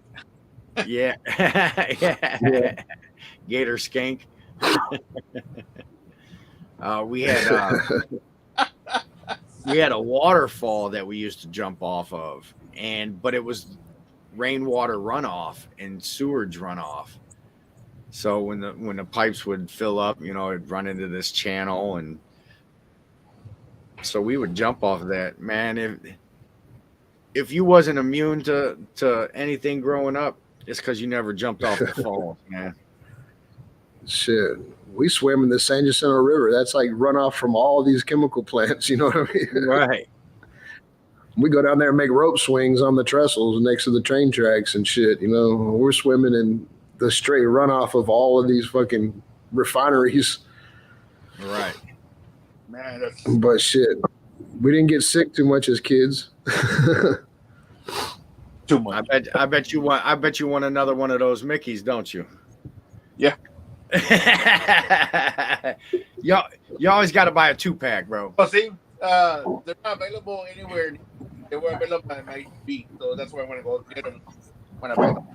Yeah. Yeah. Gator skank. We had a waterfall that we used to jump off of, but it was rainwater runoff and sewage runoff. So when the pipes would fill up, it'd run into this channel, and so we would jump off of that. Man, if you wasn't immune to anything growing up, it's because you never jumped off the falls, man. Shit, we swim in the San Jacinto River. That's like runoff from all these chemical plants. You know what I mean? Right. We go down there and make rope swings on the trestles next to the train tracks and shit. We're swimming in the straight runoff of all of these fucking refineries. Right. Man, but shit, we didn't get sick too much as kids. Too much. I bet you want another one of those Mickeys, don't you? Yeah. you always got to buy a 2-pack, bro. Well, see, they're not available anywhere. They were available at my HEB, so that's why I want to go get them when I buy them.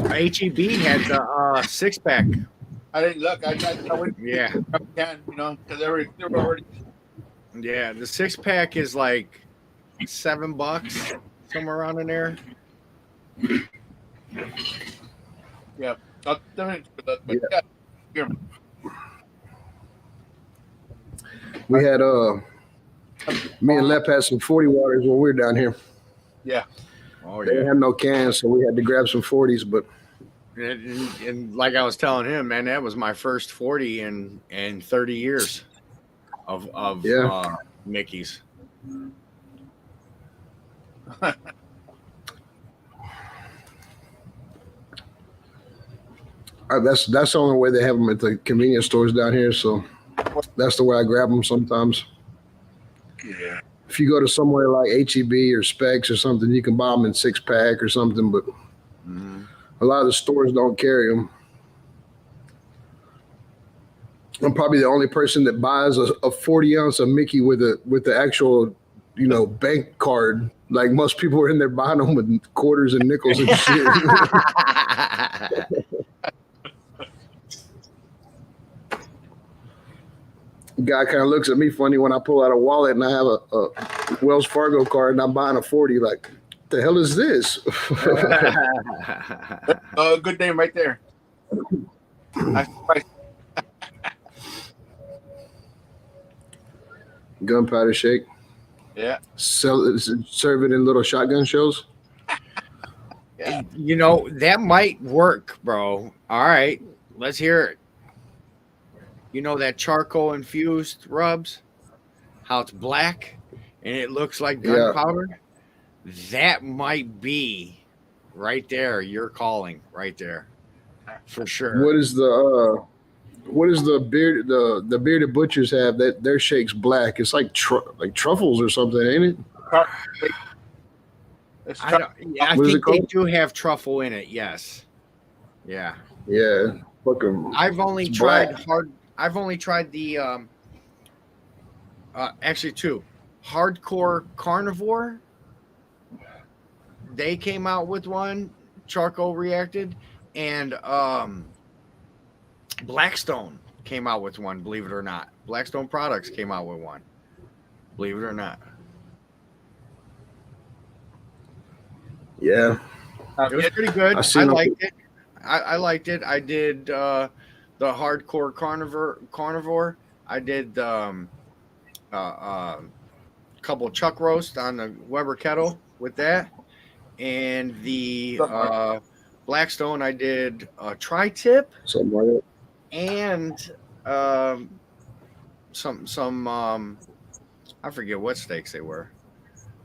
HEB had the 6-pack. I didn't look. I went. Yeah. Because they were already. Yeah, the 6-pack is like $7, somewhere around in there. Yeah. I'll definitely do that, but yeah. We had me and Lep had some 40 waters when we were down here. Yeah. Oh, They didn't have no cans, so we had to grab some 40s. But and like I was telling him, man, that was my first 40 in 30 years of Mickey's. That's the only way they have them at the convenience stores down here. So that's the way I grab them sometimes. Yeah. If you go to somewhere like HEB or Specs or something, you can buy them in 6-pack or something. But a lot of the stores don't carry them. I'm probably the only person that buys a 40 ounce of Mickey with the actual, bank card Like most people were in there buying them with quarters and nickels and shit. Guy kind of looks at me funny when I pull out a wallet and I have a Wells Fargo card and I'm buying a 40. Like, the hell is this? Good name right there. Gunpowder shake. Yeah. Serve it in little shotgun shells. Yeah. You know, that might work, bro. All right, let's hear it. You know that charcoal infused rubs? How it's black and it looks like gunpowder? That might be right there. You're calling right there. For sure. What is the bearded butchers have that their shake's black? It's like truffles or something, ain't it? I think they do have truffle in it. Yes. Yeah. Yeah. Fucking. I've only tried the actually two. Hardcore Carnivore. They came out with one, charcoal reacted, and Blackstone came out with one, believe it or not. Blackstone Products came out with one, believe it or not. Yeah. It was pretty good. I liked it. I liked it. I did the Hardcore Carnivore. I did couple of chuck roast on the Weber kettle with that. And the Blackstone, I did a tri-tip. Something like that. And some I forget what steaks they were.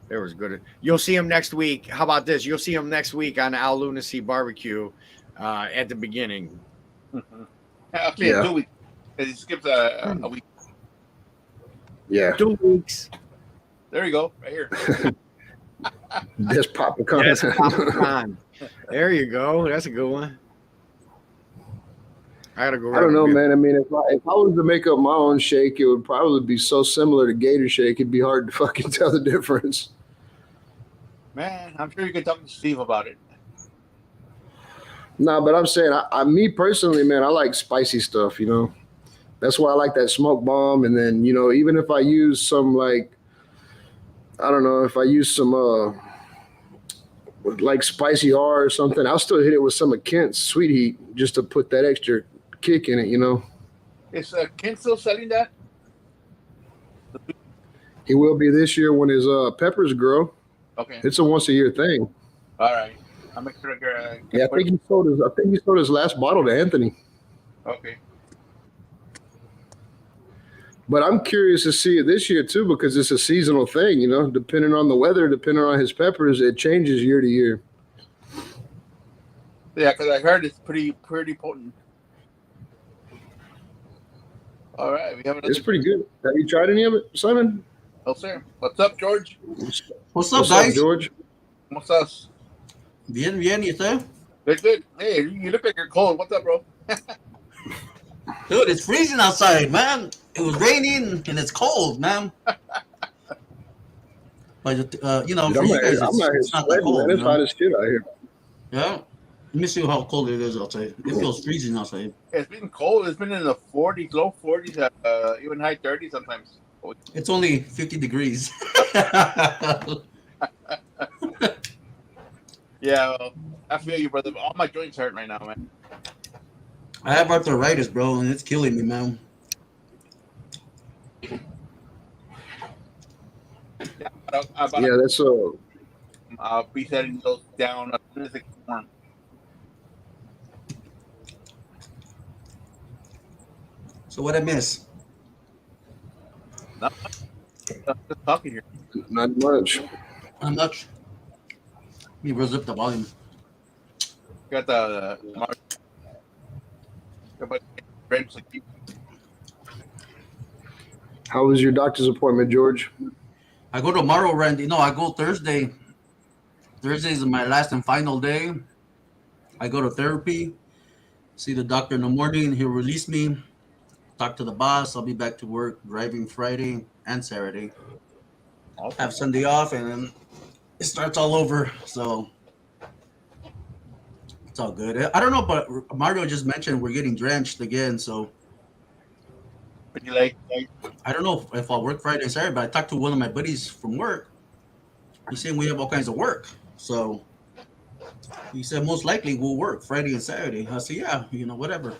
They was good. You'll see them next week. How about this? You'll see them next week on Al Lunacy Barbecue at the beginning. Actually, 2 weeks. It skips a week. Yeah. 2 weeks. There you go. Right here. That's Popicon. There you go. That's a good one. I gotta go. I don't know, man. I mean, if I was to make up my own shake, it would probably be so similar to Gator Shake, it'd be hard to fucking tell the difference. Man, I'm sure you can talk to Steve about it. Nah, but I'm saying, me personally, man, I like spicy stuff, you know. That's why I like that smoke bomb. And then, you know, even if I use some, like, I don't know, if I use some, like spicy R or something, I'll still hit it with some of Kent's Sweet Heat just to put that extra kick in it, you know. Is Kent still selling that? He will be this year when his peppers grow. Okay. It's a once a year thing. All right. I'll make sure I I think he sold his last bottle to Anthony. Okay. But I'm curious to see it this year too, because it's a seasonal thing, you know, depending on the weather, depending on his peppers, it changes year to year. Yeah, because I heard it's pretty potent. All right, we have another. It's pretty good. Have you tried any of it, Simon? Oh, sir. What's up, George? What's up, guys? George? What's up? Bien, you say? Good. Hey, you look like you're cold. What's up, bro? Dude, it's freezing outside, man. It was raining and it's cold, man. But you know, Dude, for you guys, I'm not it's not that sweating, cold. man. It's hot as shit out here. Yeah. Let me see how cold it is outside. It feels freezing outside. It's been cold. It's been in the 40s, low 40s, even high 30s sometimes. It's only 50 degrees. Yeah, I feel you, brother. All my joints hurt right now, man. I have arthritis, bro, and it's killing me, man. Yeah, that's I'll be setting those down as soon as it's warm. So what I miss? Just talking here. not much. How much? Let me raise up the volume. Got the friends like you. How was your doctor's appointment, George? I go tomorrow, Randy. No, I go Thursday. Thursday is my last and final day. I go to therapy, see the doctor in the morning. He'll release me, talk to the boss. I'll be back to work driving Friday and Saturday. Awesome. Have Sunday off, and then it starts all over. So it's all good. I don't know, but Mario just mentioned we're getting drenched again. So Pretty late. I don't know if I'll work Friday and Saturday, but I talked to one of my buddies from work. He's saying we have all kinds of work. So he said most likely we'll work Friday and Saturday. I said, yeah, whatever,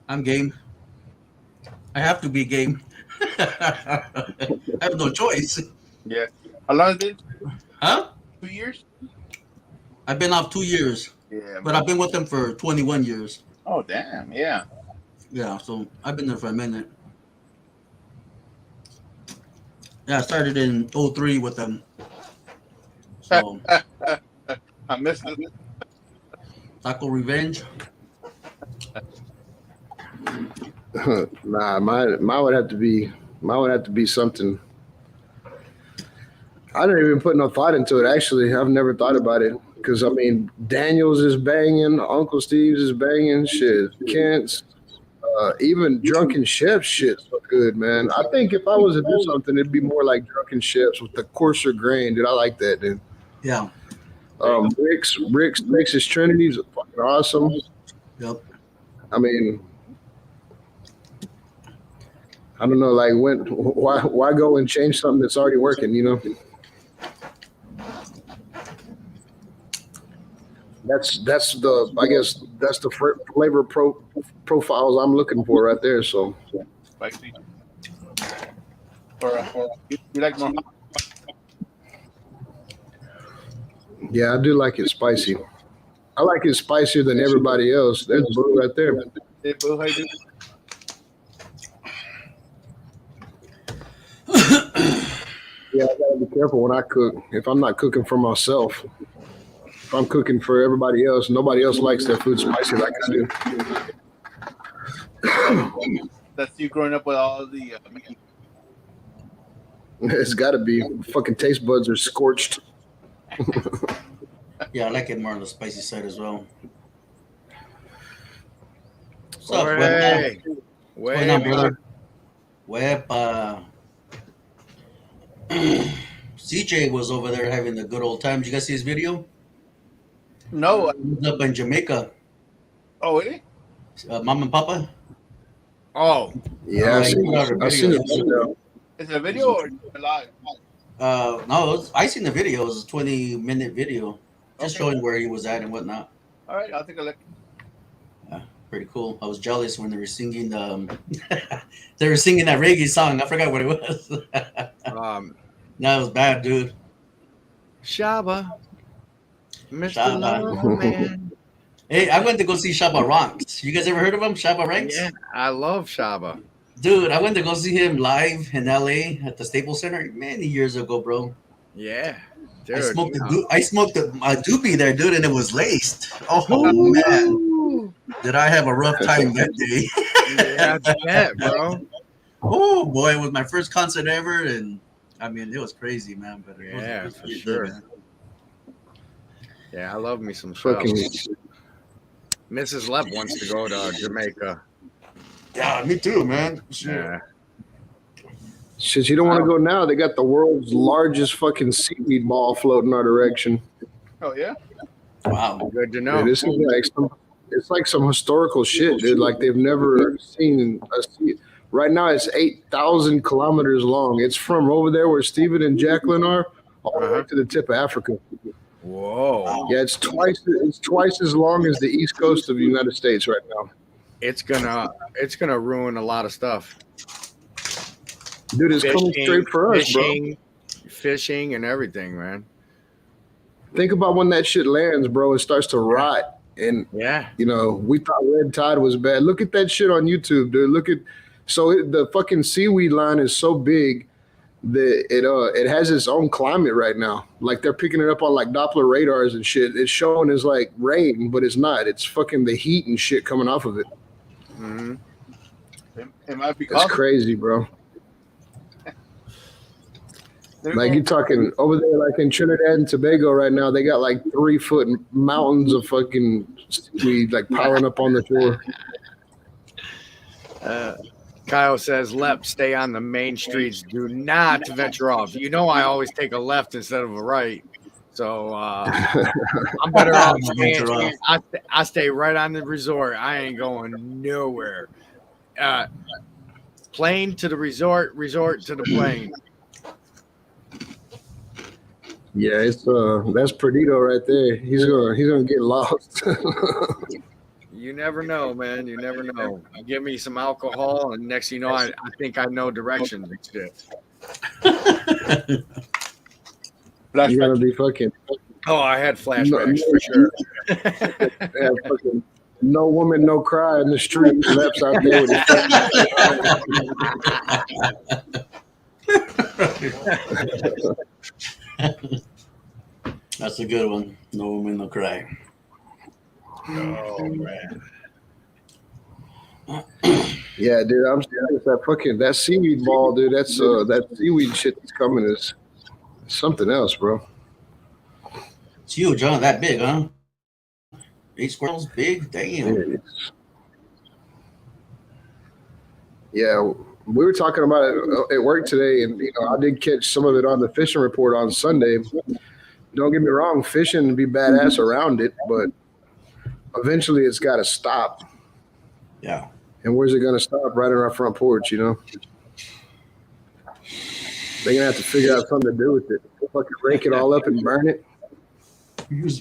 I'm game. I have to be game. I have no choice. Yeah. How long is it? Huh? 2 years? I've been off 2 years, Yeah. but I've been with them for 21 years. Oh, damn. Yeah. Yeah, so I've been there for a minute. Yeah, I started in 03 with them. So I missed it. Taco Revenge. Nah, mine would have to be something. I didn't even put no thought into it. Actually, I've never thought about it because I mean, Daniels is banging, Uncle Steve's is banging, shit, Kent's, even Drunken Chef's shit's so good, man. I think if I was to do something, it'd be more like Drunken Chef's with the coarser grain. Dude, I like that, dude. Yeah. Rick's Texas Trinity is fucking awesome. Yep. I mean, I don't know, like why go and change something that's already working, That's the flavor profiles I'm looking for right there. So Spicy. Or you like more hot? yeah, I do like it spicy. I like it spicier than everybody else. There's Boo right there. Hey, Boo, how you doing? Yeah, I gotta be careful when I cook. If I'm not cooking for myself, if I'm cooking for everybody else, nobody else likes their food spicy like I do. That's you growing up with all the meat. It's got to be. Fucking taste buds are scorched. Yeah, I like it more on the spicy side as well. So, Way, what's going on, way, brother? Web, CJ was over there having a good old time. Did you guys see his video? No. He was up in Jamaica. Oh, really? Mom and Papa? Oh, Yeah, I've seen video. it. Is it a video or live? No, I seen the video. It was a 20-minute video just Okay. showing where he was at and whatnot. All right, I'll take a look. Pretty cool. I was jealous when they were singing they were singing that reggae song. I forgot what it was. That was bad, dude. Shaba, Mr. Shaba. Loveman. Hey, I went to go see Shabba Ranks. You guys ever heard of him? Shabba Ranks? Yeah, I love Shaba. Dude, I went to go see him live in LA at the Staples Center many years ago, bro. Yeah, dude. I smoked a doobie there, dude, and it was laced. Oh man, did I have a rough time that day? Yeah, I bet, bro. Oh boy, it was my first concert ever, and I mean it was crazy, man. But it Yeah, was for pretty sure. good, man. Yeah, I love me some Fucking Shaba. Mrs. Lep wants to go to Jamaica. Yeah, me too, man. Yeah. shit, you don't want to go now. They got the world's largest fucking seaweed ball floating our direction. Oh, yeah? Wow. Good to Dude, know. this is like it's like some historical shit, dude. Like they've never seen a sea. Right now, it's 8,000 kilometers long. It's from over there where Stephen and Jacqueline are, all the way to the tip of Africa. Whoa. Yeah, it's twice as long as the east coast of the United States right now. It's gonna ruin a lot of stuff. Dude, it's coming straight for us, bro. Fishing and everything, man. Think about when that shit lands, bro. It starts to rot. And, Yeah. we thought red tide was bad. Look at that shit on YouTube, dude. The fucking seaweed line is so big that it has its own climate right now. Like they're picking it up on like Doppler radars and shit. It's showing as like rain, but it's not. It's fucking the heat and shit coming off of it. Mm-hmm. It might be That's costly. crazy, bro. They're Like going- you talking over there, like in Trinidad and Tobago right now, they got like 3-foot mountains of fucking seaweed like piling up on the shore. Kyle says, "Lep, stay on the main streets. Do not venture off." You know, I always take a left instead of a right. So I'm better off staying. I stay right on the resort. I ain't going nowhere. Plane to the resort, resort to the plane. Yeah, it's that's Perdido right there. He's gonna get lost. You never know, man. You never know. You give me some alcohol, and next thing you know, I think I know directions and shit. You're gonna be fucking. Oh, I had flashbacks for sure. Fucking no woman, no cry in the street. Leps out there with That's a good one. No woman, no cry. Oh man. Yeah, dude, I'm serious. That seaweed ball, dude. That's that seaweed shit that's coming is something else, bro. It's huge, huh? That big, huh? 8 squirrels, big. Damn. Yeah, we were talking about it at work today, and I did catch some of it on the fishing report on Sunday. Don't get me wrong, fishing would be badass around it, but eventually it's got to stop. Yeah. And where's it going to stop? Right on our front porch, They're going to have to figure out something to do with it. Fucking rake it all up and burn it. Use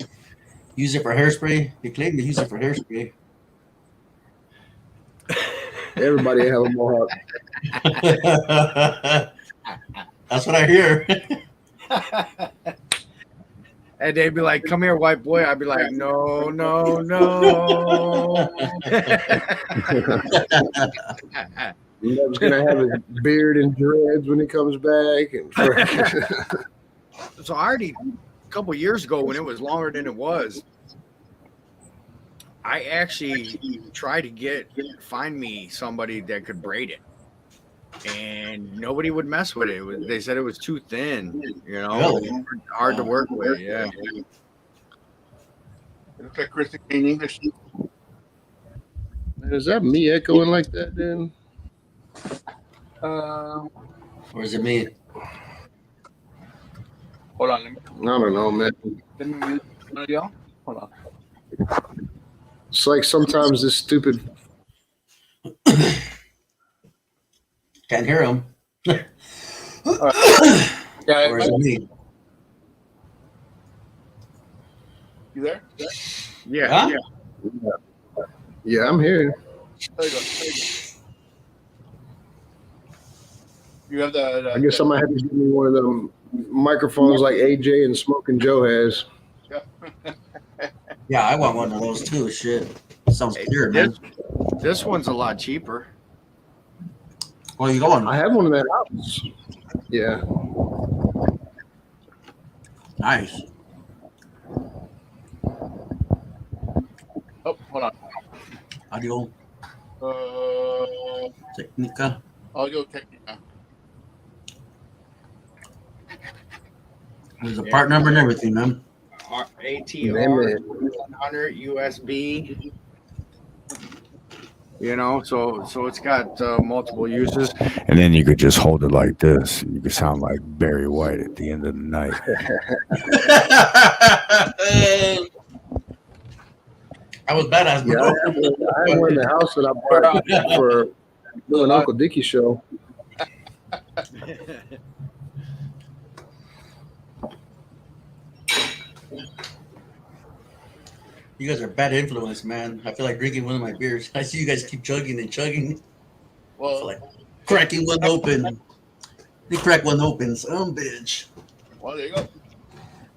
it for hairspray. They claim to use it for hairspray. Everybody have a mohawk. That's what I hear. And they'd be like, "Come here, white boy." I'd be like, "No, no, no." He's gonna have his beard and dreads when he comes back. So I already, a couple years ago, when it was longer than it was, I actually tried to find me somebody that could braid it, and nobody would mess with it. They said it was too thin, Really? hard to work with. Yeah. It looks like Kristen in English. Is that me echoing like that, then? Or is it me? Hold on, I don't know, man. let me mute y'all. Hold on. It's like sometimes this stupid. Can't hear him. Yeah, Or is it me? you there? Yeah. Huh? Yeah. Yeah, I'm here. There you go. You have the I guess I might have to give me one of them microphones like AJ and Smoking Joe has. Yeah, I want one of those too. Shit. Sounds weird, man. This one's a lot cheaper. Where you going? I have one in that house. Yeah. Nice. Oh, hold on. Audio Technica. Audio Technica. There's a part number and everything, man. ATR 100 USB. So it's got multiple uses. And then you could just hold it like this. You could sound like Barry White at the end of the night. I was badass, Yeah, bro. I have one in the house that I bought for doing Uncle Dickie show. You guys are bad influence, man. I feel like drinking one of my beers. I see you guys keep chugging and chugging. Well, I feel like cracking one open. They crack one open, some bitch. well, there you go.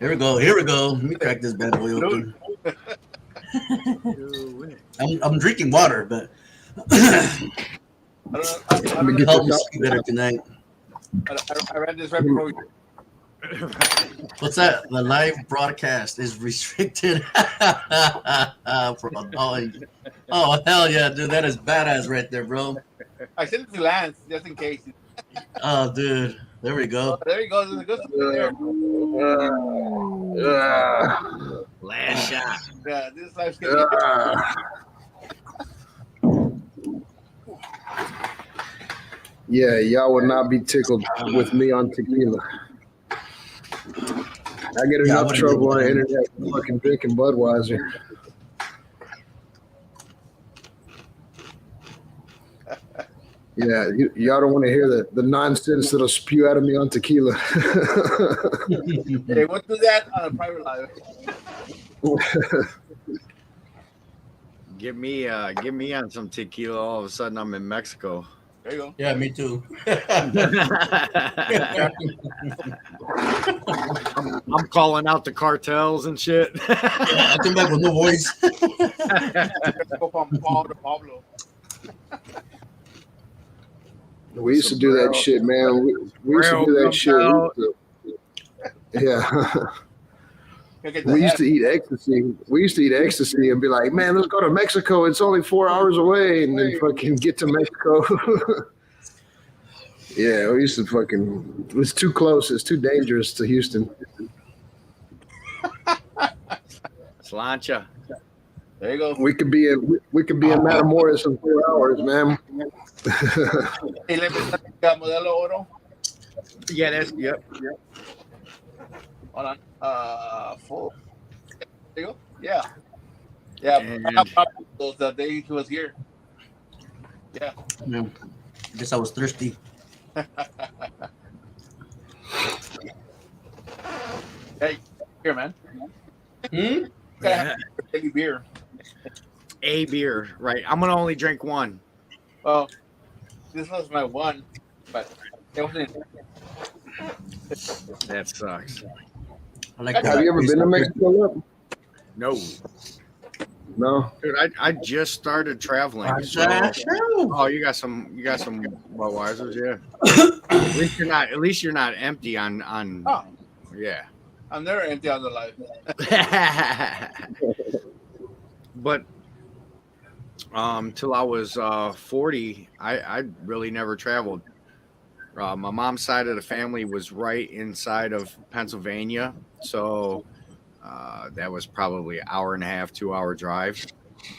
Here we go. Here we go. Let me crack this bad boy open. I'm drinking water, but I don't know. help me sleep better tonight. I read this right before we. What's that? The live broadcast is restricted for adult. Oh hell yeah, dude! That is badass right there, bro. I sent it to Lance just in case. Oh, dude, there we go. Oh, there you go. There's a good stuff there. Last shot. Yeah, this life's gonna Yeah, y'all would not be tickled with me on tequila. I get Yeah, I enough wouldn't trouble on do the that. internet fucking drinking Budweiser. Yeah, y'all don't want to hear the nonsense that'll spew out of me on tequila. Hey, we'll do that on a private live. Get me on some tequila. All of a sudden, I'm in Mexico. There you go. Yeah, me too. I'm calling out the cartels and shit. I come back with no voice. Go from Paul to Pablo. We used to do that shit, man. We used to do that shit. Yeah. We used to eat ecstasy. We used to eat ecstasy and be like, man, let's go to Mexico. It's only 4 hours away. And then fucking get to Mexico. Yeah, we used to fucking, it's too close. It's too dangerous to Houston. Slancha. There you go. We could be in Matamoros in 4 hours, man. Hey, let me Modelo Oro. Yeah, that's yep. Hold on. Full. There you go. Yeah. Yeah. And- I have problems those the day he was here. Yeah. Yeah. Guess I was thirsty. Hey, here, man. Hmm? Gotta have daily beer. A beer, right? I'm gonna only drink one. Well, this was my one, but it wasn't. That sucks. I like Have you ever been to Mexico yet? No, No. dude, I just started traveling. So, oh, you got some Budweisers, yeah. At least you're not empty on. Oh, Yeah. I'm never empty on the life. But till I was 40, I really never traveled. My mom's side of the family was right inside of Pennsylvania, so that was probably an hour and a half, 2 hour drive,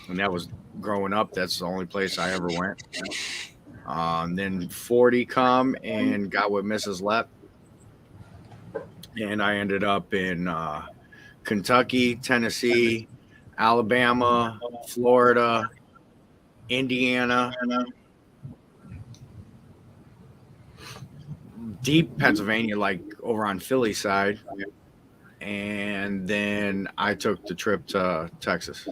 and that was growing up. That's the only place I ever went. Then 40 come and got with Mrs. Lepp, and I ended up in Kentucky, Tennessee, Alabama, Florida, Indiana, deep Pennsylvania, like over on Philly side. And then I took the trip to Texas.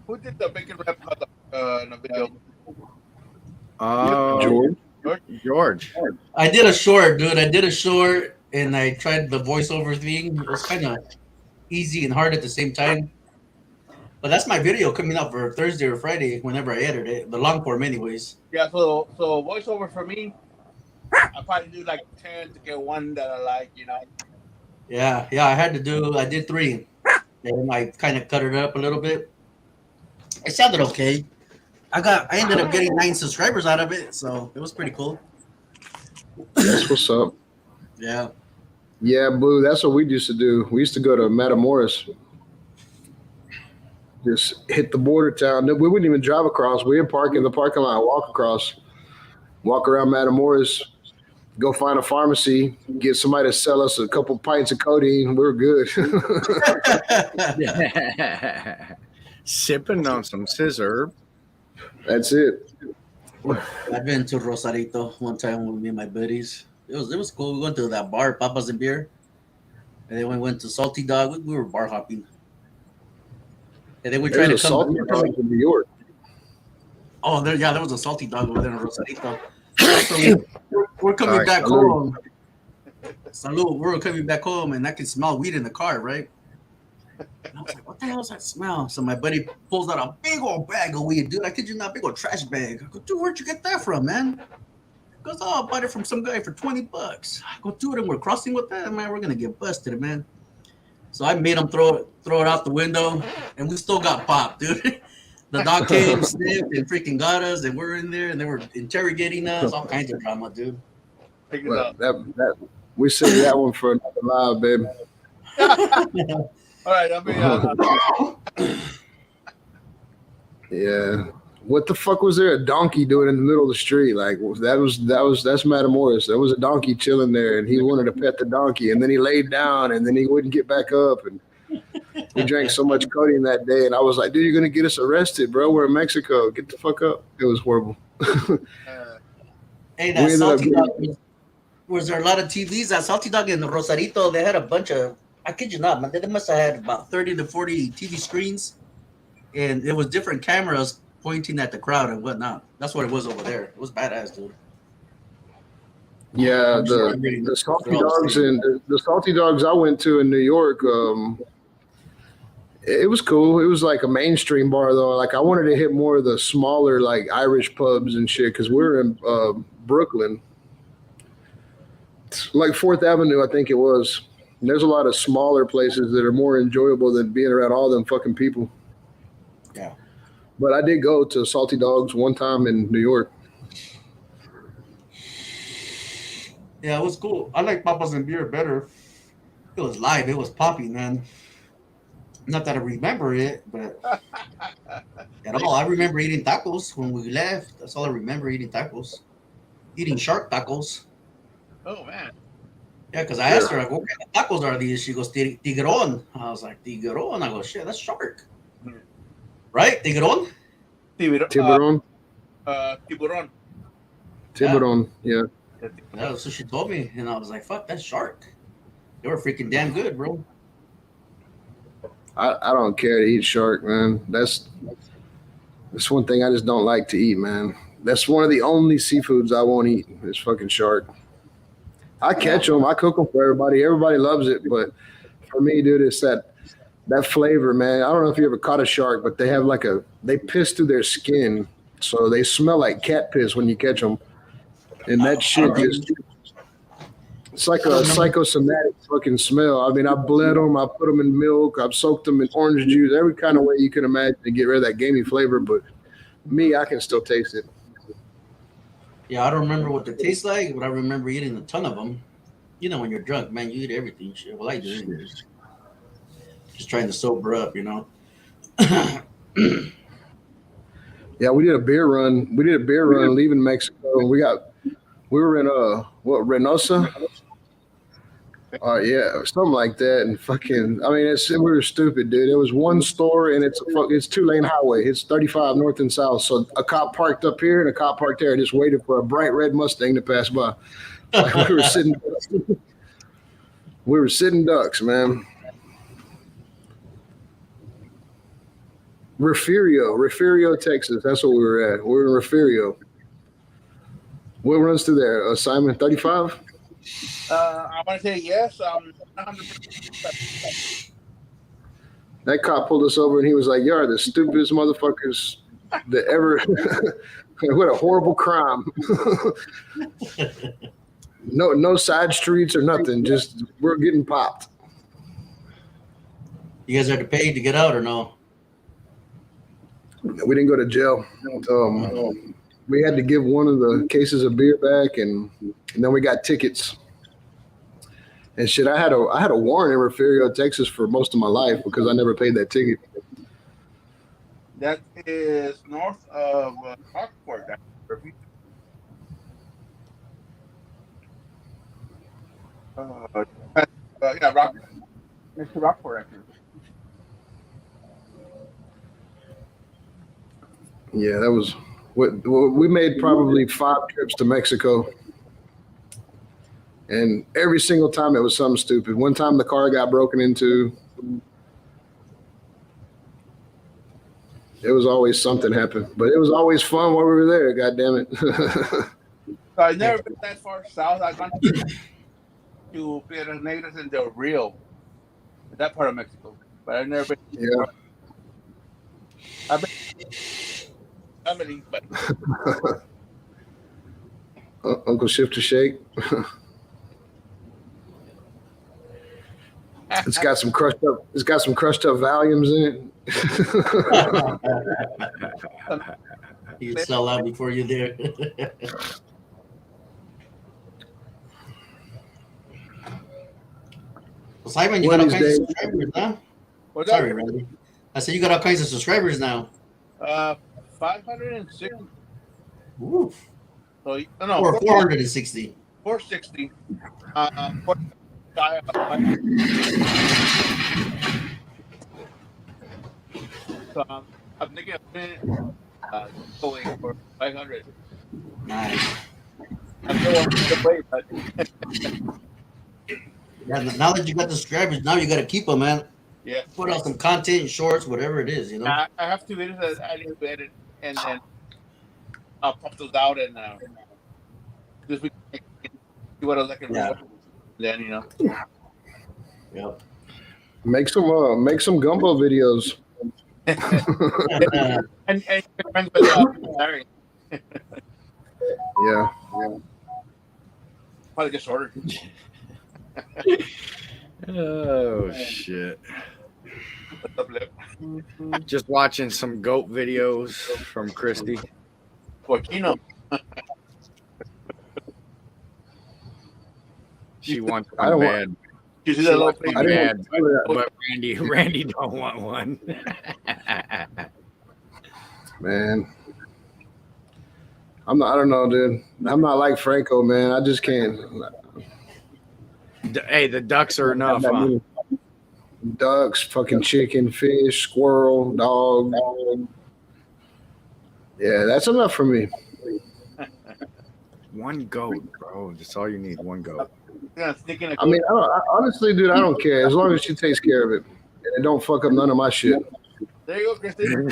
Who did the bacon wrap hot dog in the video? George. George. I did a short, dude. I did a short and I tried the voiceover thing. It was kind of easy and hard at the same time. But that's my video coming up for Thursday or Friday whenever I edit it. The long form, anyways. Yeah, so voiceover for me, I probably do like 10 to get one that I like, you know. Yeah. I did 3. And I kind of cut it up a little bit. It sounded okay. I ended up getting 9 subscribers out of it, so it was pretty cool. That's what's up. Yeah. Yeah, Blue, that's what we used to do. We used to go to Matamoros. Just hit the border town. We wouldn't even drive across. We'd park in the parking lot, walk across, walk around Matamoros, go find a pharmacy, get somebody to sell us a couple pints of codeine. We're good. Sipping on some scissor. That's it. I've been to Rosarito one time with me and my buddies. It was cool. We went to that bar, Papas and Beer. And then we went to Salty Dog. We were bar hopping. And then we tried There's to a come. Salty Dog in New York. Oh, there was a Salty Dog over there in Rosarito. So we're coming All right, back salud. home. Salud. We're coming back home, and I can smell weed in the car, right? And I was like, what the hell is that smell? So my buddy pulls out a big old bag of weed, dude. I kid you not, big old trash bag. I go, dude, where'd you get that from, man? He goes, oh, I bought it from some guy for $20. I go, dude, and we're crossing with that, man. We're gonna get busted, man. So I made him throw it out the window, and we still got popped, dude. The dog came, sniffed, and freaking got us, and we're in there, and they were interrogating us, all kinds of drama, dude. Pick it Well, up. that we saved that one for another live, baby. All right, I mean, Yeah. What the fuck was there a donkey doing in the middle of the street? Like that's Matamoros. There was a donkey chilling there, and he wanted to pet the donkey, and then he laid down, and then he wouldn't get back up, and we drank so much codeine that day, and I was like, dude, you're gonna get us arrested, bro. We're in Mexico. Get the fuck up. It was horrible. Hey, that Salty Dog, was there a lot of TVs? That Salty Dog in Rosarito, they had a bunch of, I kid you not, man, they must have had about 30 to 40 TV screens, and it was different cameras pointing at the crowd and whatnot. That's what it was over there. It was badass, dude. Yeah, the Salty Dogs and the Salty Dogs I went to in New York, it was cool. It was like a mainstream bar though. Like I wanted to hit more of the smaller like Irish pubs and shit because we're in Brooklyn, like 4th Avenue, I think it was. And there's a lot of smaller places that are more enjoyable than being around all them fucking people. Yeah. But I did go to Salty Dogs one time in New York. Yeah, it was cool. I like Papas and Beer better. It was live. It was popping, man. Not that I remember it, but at all. I remember eating tacos when we left. That's all I remember, eating tacos. Eating shark tacos. Oh man. Yeah, because I asked her, like, what kind of tacos are these? She goes, Tigron. I was like, Tigron? I go, shit, that's shark. Right? Tigron? Tiburon. Tiburon. Tiburon, yeah. That's what she told me. And I was like, fuck, that's shark. They were freaking damn good, bro. I don't care to eat shark, man. That's one thing I just don't like to eat, man. That's one of the only seafoods I won't eat is fucking shark. I catch them. I cook them for everybody. Everybody loves it. But for me, dude, it's that flavor, man. I don't know if you ever caught a shark, but they piss through their skin. So they smell like cat piss when you catch them. And that shit just, it's like a psychosomatic fucking smell. I mean, I bled them. I put them in milk. I've soaked them in orange juice, every kind of way you can imagine to get rid of that gamey flavor. But me, I can still taste it. Yeah, I don't remember what they taste like, but I remember eating a ton of them. You know, when you're drunk, man, you eat everything. Shit. Well, I do anyways. Just trying to sober up, you know. Yeah, we did a beer run. Leaving Mexico. We were in Reynosa? Yeah, something like that. And fucking, I mean, we were stupid, dude. It was one store and it's 2-lane highway. It's 35 north and south. So a cop parked up here and a cop parked there, just waited for a bright red Mustang to pass by. Like we were sitting ducks, man. Refugio, Texas. That's what we were at. We were in Refugio. What runs through there? Simon, 35? I want to say yes. 100%. That cop pulled us over and he was like, "You are the stupidest motherfuckers that ever." What a horrible crime. No side streets or nothing. Just we're getting popped. You guys had to pay to get out or no? We didn't go to jail. We had to give one of the cases of beer back, and then we got tickets. And shit, I had a warrant in Refugio, Texas for most of my life because I never paid that ticket. That is north of Rockport. Yeah, Rockport. Next to Rockport, actually. Yeah, that was we made probably 5 trips to Mexico. And every single time it was something stupid. One time the car got broken into. It was always something happened. But it was always fun while we were there, God damn it. So I've never been that far south. I've gone to Piedras Negras and Del Rio, that part of Mexico. But I've never been. Yeah. I've been family, but Uncle Shifter Shake. It's got some crushed up Valiums in it. You sell out before you're there. Well, Simon, you got all kinds of subscribers now. what's that? Sorry, Randy. I said you got all kinds of subscribers now. 506. Ooh. So no, Or 460. 460. So I'm thinking of putting going for 500. Nice. I still want to play, but Yeah, now that you got the subscribers, now you got to keep them, man. yeah, Put out some content, shorts, whatever it is, you know. I have 2 videos that I need to edit, and then I'll pop those out and this week see what else I can Yeah. record. Then Yep. Make some gumbo videos. and you're friends with Larry. Yeah. Probably just ordered. Oh shit! What's up, Lip? Just watching some goat videos from Christy. Cochino. She wants I one don't bad, You see She that little wants thing? one I bad, didn't want but Randy don't want one. man. I don't know, dude. I'm not like Franco, man. I just can't. Hey, the ducks are enough, huh? Ducks, fucking chicken, fish, squirrel, dog. Yeah, that's enough for me. One goat, bro. That's all you need. One goat. Yeah, sneaking. I mean, honestly, dude, I don't care as long as she takes care of it and it don't fuck up none of my shit. There you go, Christine.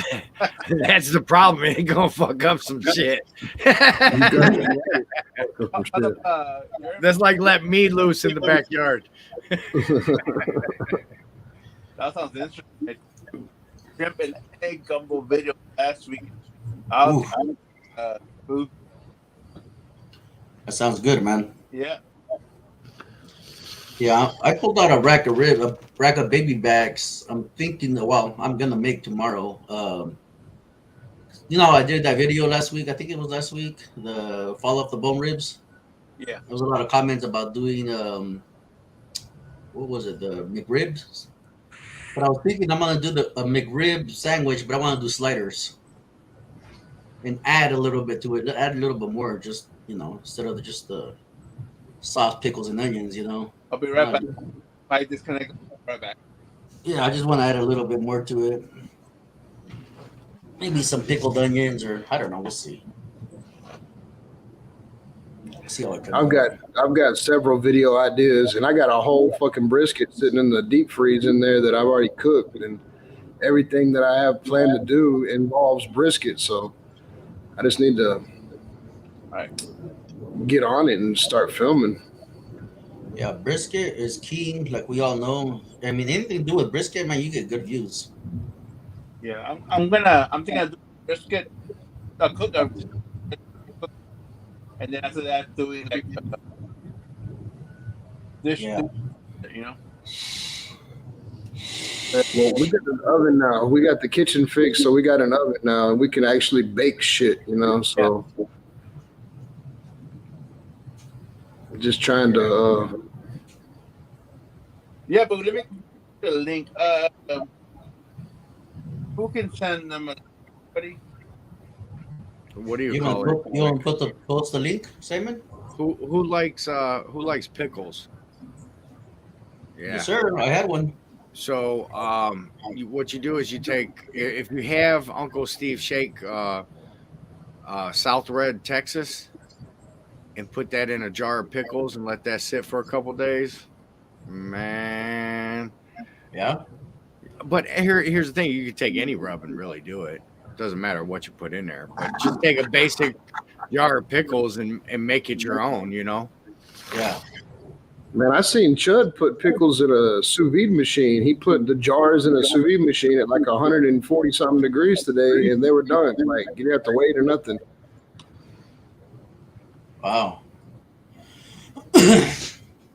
That's the problem. It ain't gonna fuck up some shit. That's like let me loose in the backyard. That sounds interesting. Shrimp and egg gumbo video last week. Food. That sounds good, man. Yeah. Yeah, I pulled out a rack of baby backs. I'm thinking, well, I'm gonna make tomorrow. I did that video last week. I think it was last week. The fall off the bone ribs. Yeah. There was a lot of comments about doing what was it, the McRibs? But I was thinking I'm gonna do a McRib sandwich, but I want to do sliders and add a little bit to it. Add a little bit more, just instead of just the sauce, pickles, and onions. I'll be right back. I disconnect. Right back. Yeah, I just want to add a little bit more to it. Maybe some pickled onions, or I don't know. We'll see. See how it comes. I've got several video ideas, and I got a whole fucking brisket sitting in the deep freeze in there that I've already cooked, and everything that I have planned to do involves brisket. So I just need to get on it and start filming. Yeah, brisket is key, like we all know. I mean, anything to do with brisket, man, you get good views. Yeah, I'm thinking of doing brisket, cook, and then after that doing like this. Yeah. Well, we got an oven now. We got the kitchen fixed, so we got an oven now, and we can actually bake shit. So just trying to. Yeah, but let me get a link. Who can send them? Buddy? What do you You call want it? to post the link, Simon? Who likes pickles? Yeah. Yes, sir. I had one. So what you do is you take, if you have Uncle Steve Shake South Red, Texas, and put that in a jar of pickles and let that sit for a couple days, man. Yeah. But here's the thing: you can take any rub and really do it. Doesn't matter what you put in there. But just take a basic jar of pickles and make it your own. Yeah. Man, I seen Chud put pickles in a sous vide machine. He put the jars in a sous vide machine at like 140 something degrees today, and they were done. Like you didn't have to wait or nothing. Wow.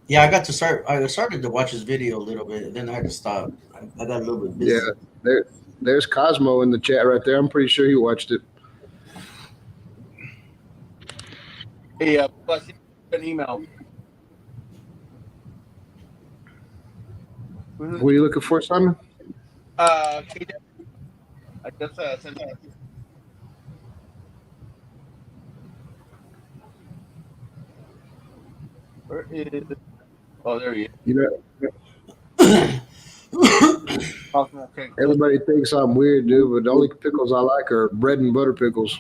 Yeah, I started to watch his video a little bit, then I had to stop. I got a little bit busy. Yeah, there's Cosmo in the chat right there. I'm pretty sure he watched it. Hey, plus an email. What are you looking for, Simon? I just sent it. Where is? Oh, there he is. You know, Cosmo King. everybody thinks I'm weird, dude, but the only pickles I like are bread and butter pickles.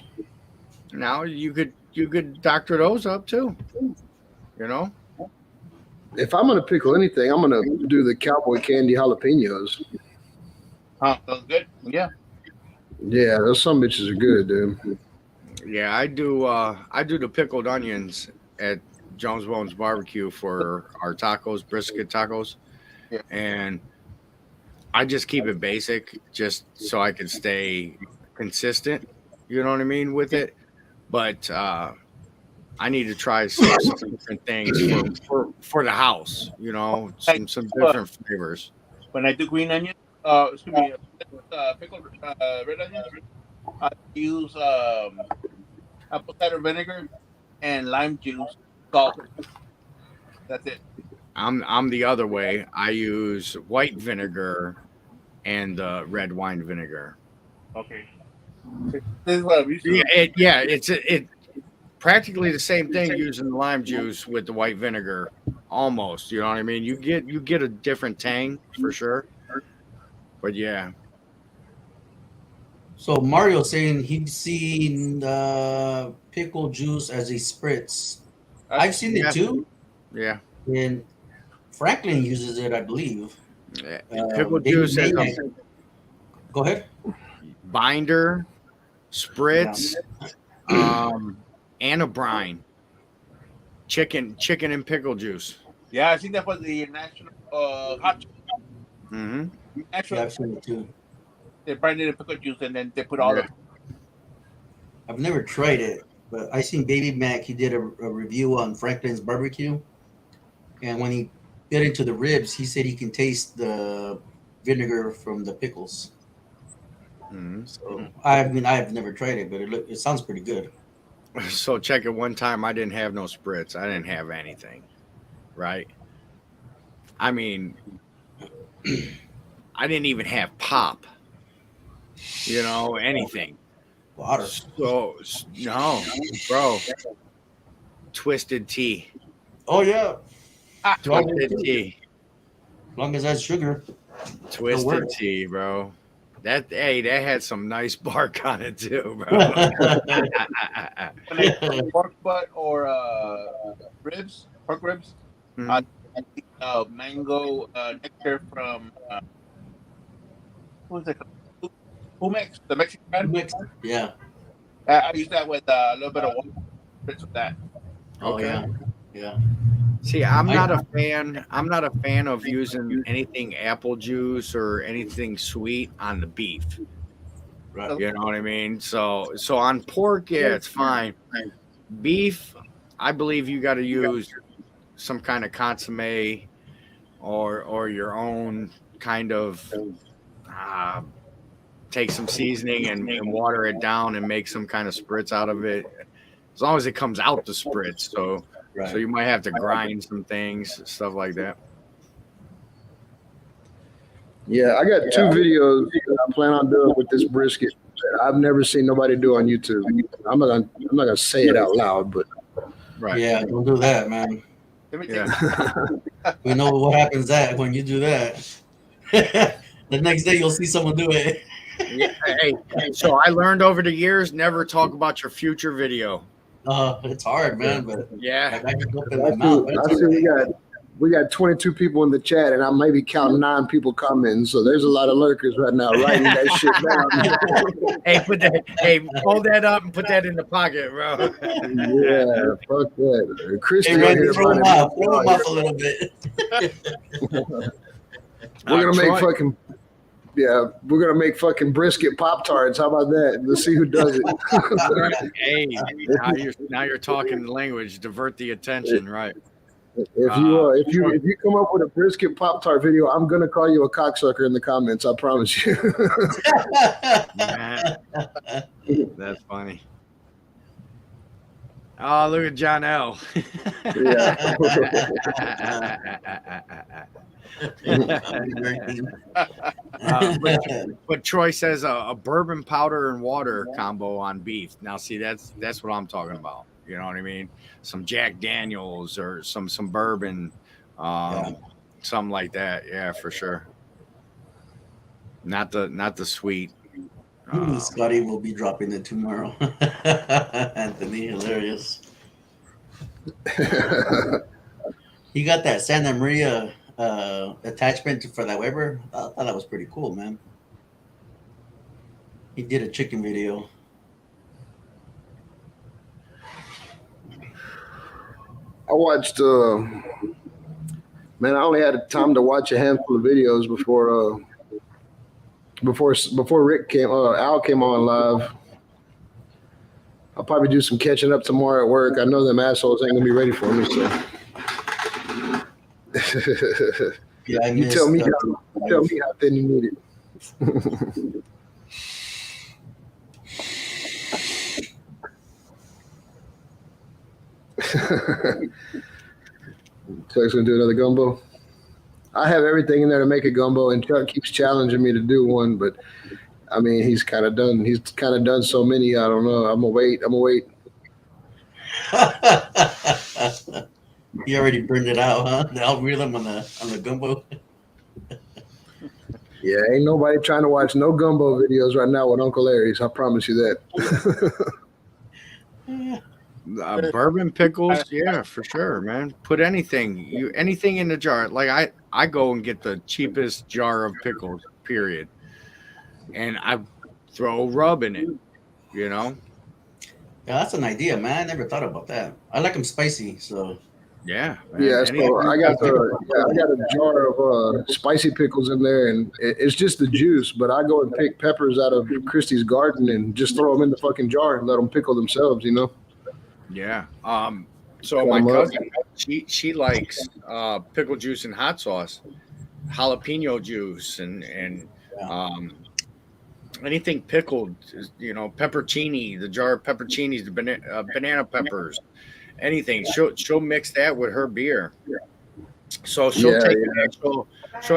Now you could doctor those up too. You know? If I'm gonna pickle anything, I'm gonna do the cowboy candy jalapenos. Huh? Sounds good. Yeah. Yeah, those some bitches are good, dude. Yeah, I do the pickled onions at Jones Bones Barbecue for our tacos, brisket tacos. Yeah. And I just keep it basic just so I can stay consistent, you know what I mean, with it. But I need to try some different things for the house, you know, some different flavors. When I do green onion, excuse me, pickled red onions, I use apple cider vinegar and lime juice, salt. That's it. I'm the other way. I use white vinegar and red wine vinegar. Okay. This is what I'm used to. It's practically the same thing using the lime juice with the white vinegar, almost. You know what I mean? You get a different tang for sure, but yeah. So Mario saying he'd seen pickle juice as a spritz. I've seen it too, Yeah. and Franklin uses it, I believe. Yeah. Pickle juice as a Go ahead. binder, spritz, and a brine. Chicken and pickle juice. Yeah, I think that was the national hot. Mm-hmm. Yeah, National, I've seen it too. they branded it pickle juice and then they put all Yeah. the. I've never tried it, but I seen Baby Mac. He did a review on Franklin's barbecue, and when he bit into the ribs, he said he can taste the vinegar from the pickles. Mm-hmm. So I mean, I've never tried it, but it sounds pretty good. So check it. One time I didn't have no spritz. I didn't have anything, right? I mean, I didn't even have pop. You know, anything. Water. So no, bro. Twisted tea. Oh yeah, Twisted tea. as long as that's sugar. Twisted work. tea, bro. That had some nice bark on it too, bro. Pork butt or ribs, pork ribs. Mhm. I think, mango nectar from who's it? Pumex, the Mexican brand. Yeah. I use that with a little bit of water. Spritz with that. Oh Okay. yeah. Yeah. See, I'm not a fan. I'm not a fan of using anything apple juice or anything sweet on the beef. Right. You know what I mean? So on pork, yeah, it's fine. Beef, I believe you got to use some kind of consomme or your own kind of take some seasoning and water it down and make some kind of spritz out of it. As long as it comes out the spritz. So you might have to grind some things, stuff like that. Yeah, I got two videos that I plan on doing with this brisket that I've never seen nobody do on YouTube. I'm not gonna say it out loud, but Right. Yeah. Don't do that, man. Let me Yeah. take We know what happens that when you do that. The next day you'll see someone do it. Yeah, hey, so I learned over the years, never talk about your future video. It's hard, man, but Yeah. I can open my mouth. I see we got 22 people in the chat, and I may be counting 9 people commenting. So there's a lot of lurkers right now writing that shit down. Hey, fold that up and put that in the pocket, bro. Yeah, fuck that. Christy Hey, right Randy, here. throw him running- off. Throw him off a little bit. We're gonna make Troy- fucking fucking brisket Pop Tarts. How about that? Let's see who does it. Hey, now you're talking language. Divert the attention, right? If you come up with a brisket Pop Tart video, I'm gonna call you a cocksucker in the comments. I promise you. Man, that's funny. Oh, look at John L. But Troy says a bourbon powder and water combo on beef. Now, see, that's what I'm talking about. You know what I mean? Some Jack Daniels or some bourbon, something like that. Yeah, for sure. Not the sweet. Scotty will be dropping it tomorrow. Anthony, hilarious. He got that Santa Maria attachment for that Weber. I thought that was pretty cool, man. He did a chicken video. I watched. Man, I only had time to watch a handful of videos before Rick came. Al came on live. I'll probably do some catching up tomorrow at work. I know them assholes ain't gonna be ready for me. So. Yeah, you tell me how thin you need it. Chuck's gonna do another gumbo. I have everything in there to make a gumbo, and Chuck keeps challenging me to do one, but I mean, he's kind of done so many. I don't know. I'm gonna wait. You already burned it out, huh? The algorithm on the gumbo. Yeah, ain't nobody trying to watch no gumbo videos right now with Uncle Larry's. I promise you that. Bourbon pickles, yeah, for sure, man. Put anything in the jar. Like I go and get the cheapest jar of pickles, period, and I throw rub in it. You know. Yeah, that's an idea, man. I never thought about that. I like them spicy, so. Yeah. Man. Yeah, so I got a jar of spicy pickles in there, and it's just the juice. But I go and pick peppers out of Christie's garden and just throw them in the fucking jar and let them pickle themselves. You know. Yeah. So my cousin, she likes pickle juice and hot sauce, jalapeno juice, and anything pickled. You know, peppercini, the jar of pepperoncinis, the banana peppers. Anything, she'll mix that with her beer. So she'll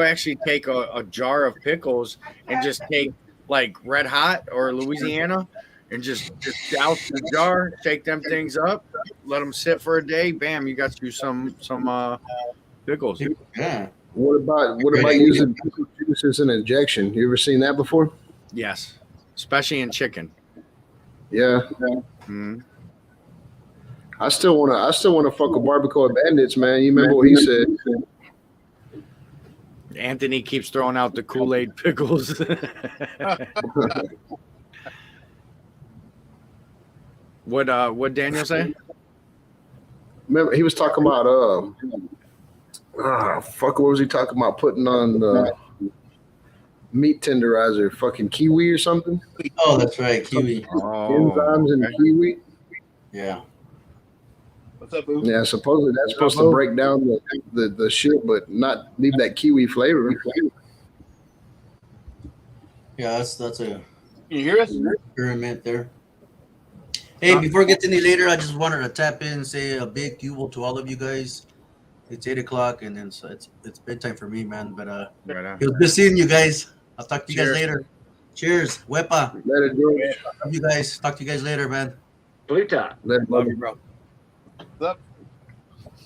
actually take a jar of pickles and just take like Red Hot or Louisiana and just douse the jar, take them things up, let them sit for a day. Bam, you got you some pickles. Yeah. What about using pickle juice as an injection? You ever seen that before? Yes, especially in chicken. Yeah. Mm-hmm. I still wanna fuck with Barbacoa Bandits, man. You remember what he said? Anthony keeps throwing out the Kool-Aid pickles. What Daniel say? Remember he was talking about what was he talking about? Putting on the meat tenderizer, fucking kiwi or something? Oh, that's right, kiwi. Enzymes in kiwi. Yeah. What's up, boo? Yeah, supposedly that's supposed to break down the shit, but not leave that kiwi flavor. Yeah, that's a Can you hear us? experiment there. Hey, before it gets any later, I just wanted to tap in and say a big thank to all of you guys. It's 8:00, and then so it's bedtime for me, man. But Right it was good seeing you guys. I'll talk to you guys Cheers. later. Cheers, Wepa. Let it do. Love you guys. Talk to you guys later, man. Pluto. Let it Love do. you, bro. What's up?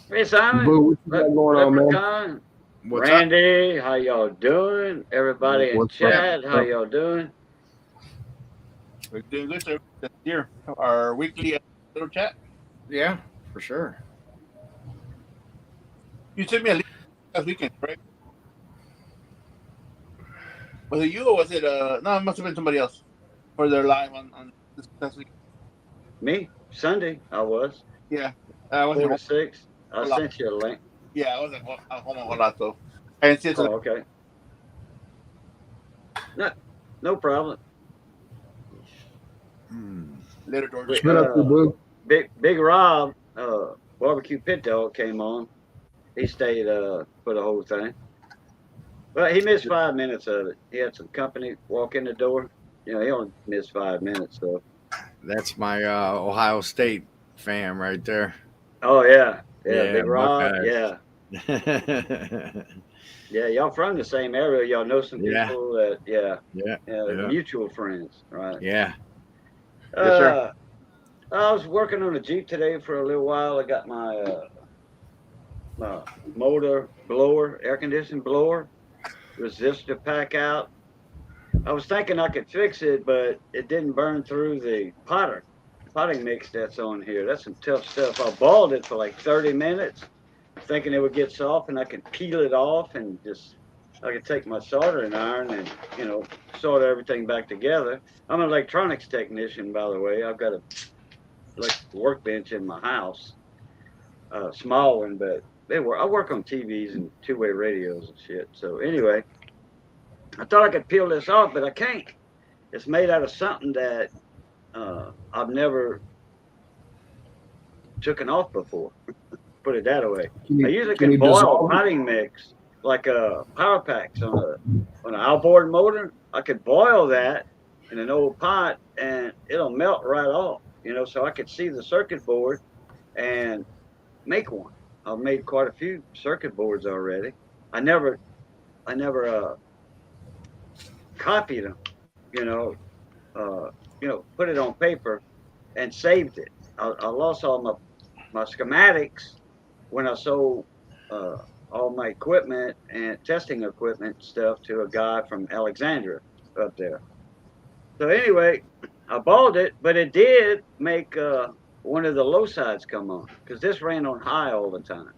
Hey, Simon. Boo, what you got going on, man? Leprechaun, What's up? Randy, how y'all doing? Everybody in What's chat, up? how y'all doing? We're doing good, sir. That's here. Our weekly little chat. Yeah, for sure. You sent me a link last weekend, right? Was it you or was it no, it must have been somebody else for their live on this past week. Me? Sunday, I was. Yeah. I wasn't 4 to home. 6. I sent you a link. Yeah, I wasn't home a whole lot though. I didn't see it. Oh, okay. No problem. Later, George. Wait, What up, Boo? Big Rob, Barbecue Pit Dog came on. He stayed for the whole thing. But he missed 5 minutes of it. He had some company walk in the door. You know, he only missed 5 minutes, so. That's my Ohio State fam right there. Oh yeah. Yeah, Big Rob. Buckeyes. Yeah. Yeah, y'all from the same area. Y'all know some Yeah. people that, Yeah. mutual friends, right? Yeah. Yes, sir. I was working on a Jeep today for a little while. I got my my motor blower, air conditioning blower, resistor pack out. I was thinking I could fix it, but it didn't burn through the potting mix that's on here. That's some tough stuff. I boiled it for like 30 minutes, thinking it would get soft and I could peel it off and just I could take my soldering iron and solder everything back together. I'm an electronics technician, by the way. I've got a like workbench in my house, small one, but I work on TVs and two-way radios and shit. So anyway, I thought I could peel this off, but I can't. It's made out of something that I've never taken off before. Put it that way. I usually can boil potting mix like power packs on an outboard motor. I could boil that in an old pot and it'll melt right off. So I could see the circuit board and make one. I've made quite a few circuit boards already. I never copied them, put it on paper and saved it. I lost all my schematics when I sold all my equipment and testing equipment stuff to a guy from Alexandria up there. So anyway, I bought it, but it did make one of the low sides come on because this ran on high all the time.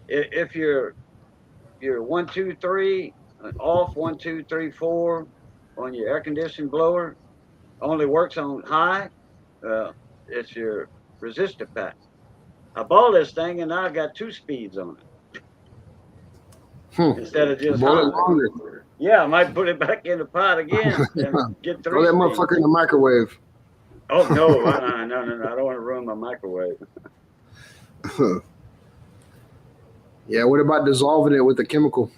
If you're 1, 2, 3 off 1, 2, 3, 4 on your air conditioning blower, only works on high. It's your resistor pack. I bought this thing and now I got 2 speeds on it instead of just high. Yeah, I might put it back in the pot again and get 3. Throw that motherfucker in the microwave. Oh no! I don't want to ruin my microwave. Yeah, what about dissolving it with a chemical?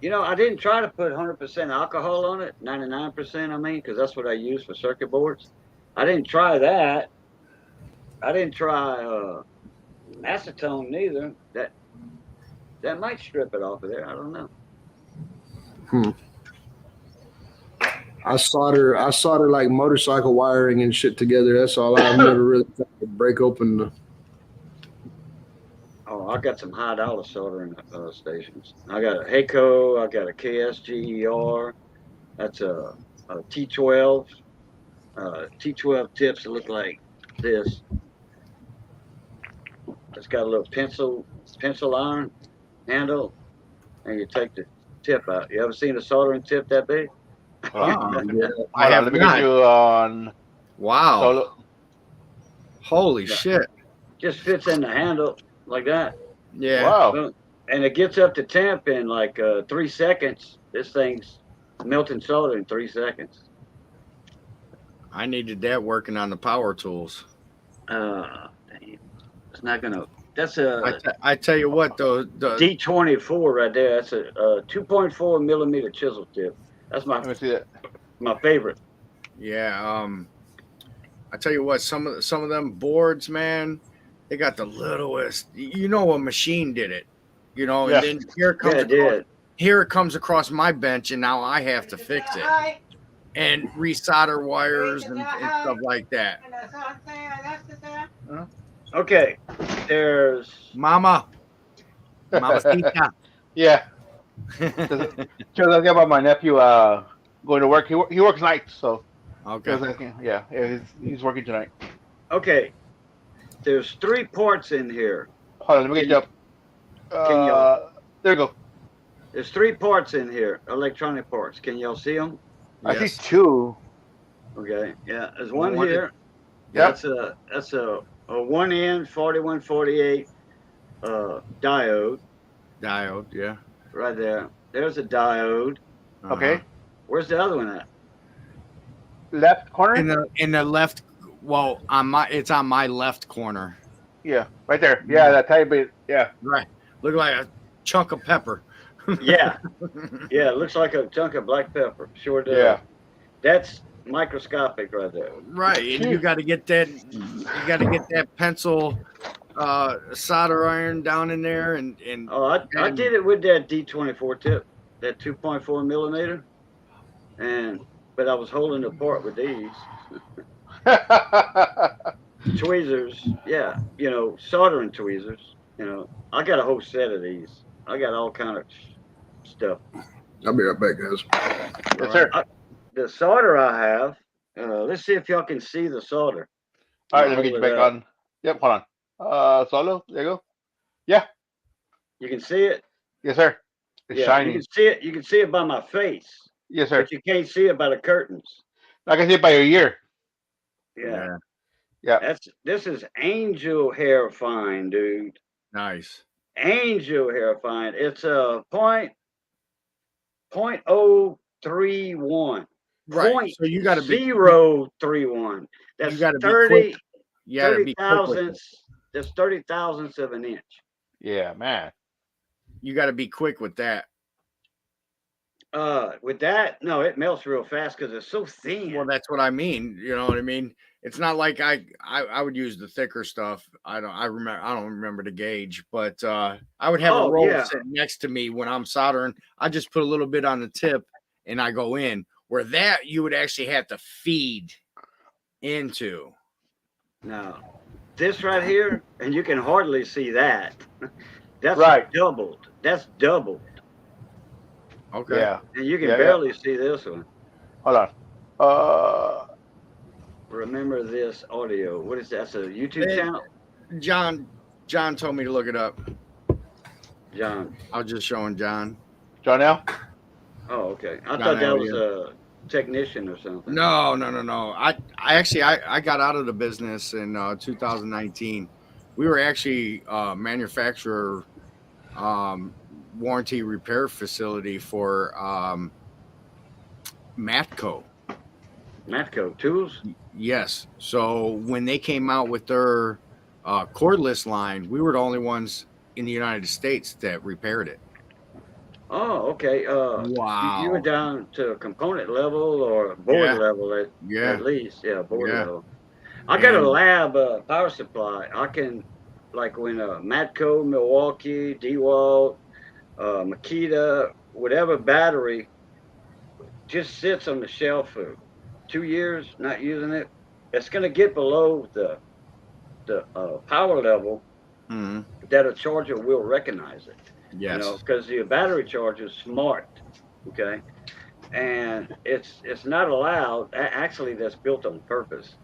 I didn't try to put 100% alcohol on it, 99%. I mean, because that's what I use for circuit boards. I didn't try that. I didn't try acetone neither. That might strip it off of there. I don't know. I solder like motorcycle wiring and shit together. That's all. I've never really tried to break open the. Oh, I got some high dollar soldering stations. I got a Heiko. I got a KSGER. That's a T12. T12 tips that look like this. It's got a little pencil iron handle, and you take the tip out. You ever seen a soldering tip that big? Oh, yeah. I have. Let me get you on. Wow. Solo. Holy shit. Just fits in the handle like that. Yeah. Wow. And it gets up to temp in like 3 seconds. This thing's melting solder in 3 seconds. I needed that working on the power tools. Dang. It's not gonna. That's a. I tell you what, though, the D24 right there. That's a 2.4 millimeter chisel tip. That's Let me see that. my favorite. yeah, I tell you what, some of them boards, man, they got the littlest. A machine did it. Yeah. And then here it comes across my bench, and now I have to fix it and resolder wires and stuff like that. Okay, there's. Mamacita. Yeah. Because I got about my nephew going to work. He works nights, so. Okay. Yeah, he's working tonight. Okay, there's 3 ports in here. Hold on, let me get you up. There you go. There's 3 ports in here, electronic ports. Can y'all see them? I Yes. see 2. Okay, yeah, there's one One- here. Yep. That's a 1N 4148 diode Diode, yeah. right there. There's a diode. Uh-huh. Okay. Where's the other one at? Left corner? In the left, well, it's on my left corner. Yeah, right there. Yeah, that tiny bit. Yeah. Right. Look like a chunk of pepper. Yeah, yeah, it looks like a chunk of black pepper. Sure does. Yeah. That's microscopic right there. Right. And you got to get that pencil solder iron down in there and Oh, I did it with that D24 tip, that 2.4 millimeter, but I was holding the part with these. Tweezers, yeah, soldering tweezers. I got a whole set of these. I got all kind of stuff. I'll be right back, guys. Yes, sir. The solder I have. Let's see if y'all can see the solder. All right, I'll let me get you hold it back up. on. Yep, hold on. Solo, there you go. Yeah, You can see it. yes, sir. It's Yeah, you shining. can see it. You can see it by my face, Yes, sir. but you can't see it by the curtains. I can see it by your ear. Yeah. Yeah. This is angel hair fine, dude. Nice. Angel hair fine. It's a .031. Right. So you got to be 0.031. That's You got to be 30 quick. You got to 30 be quick with it. thousandths. That's 30 thousandths of an inch. Yeah, man. You got to be quick with that. With that, no, it melts real fast because it's so thin. Well, that's what I mean. You know what I mean? It's not like I would use the thicker stuff. I don't remember the gauge, but I would have a roll sitting next to me when I'm soldering. I just put a little bit on the tip and I go in. Where that you would actually have to feed into. Now, this right here, and you can hardly see that. That's Right. doubled. That's doubled. Okay. Yeah. And you can Yeah, barely see this one. Hold on. Remember this audio. What is that? That's a YouTube channel? John told me to look it up. John. I was just showing John. John L. Oh, okay. I John thought that L, was a technician or something. No. I actually got out of the business in 2019. We were actually a manufacturer warranty repair facility for Matco. Matco tools? Yes. So when they came out with their cordless line, we were the only ones in the United States that repaired it. Oh, okay. Wow. You were down to component level or board level at least. Yeah, board level. I got a lab power supply. I can, like when Matco, Milwaukee, DeWalt, Makita, whatever battery just sits on the shelf for 2 years, not using it, it's going to get below the power level that a charger will recognize it. Yes. Because the battery charger is smart, okay, and it's not allowed. Actually, that's built on purpose.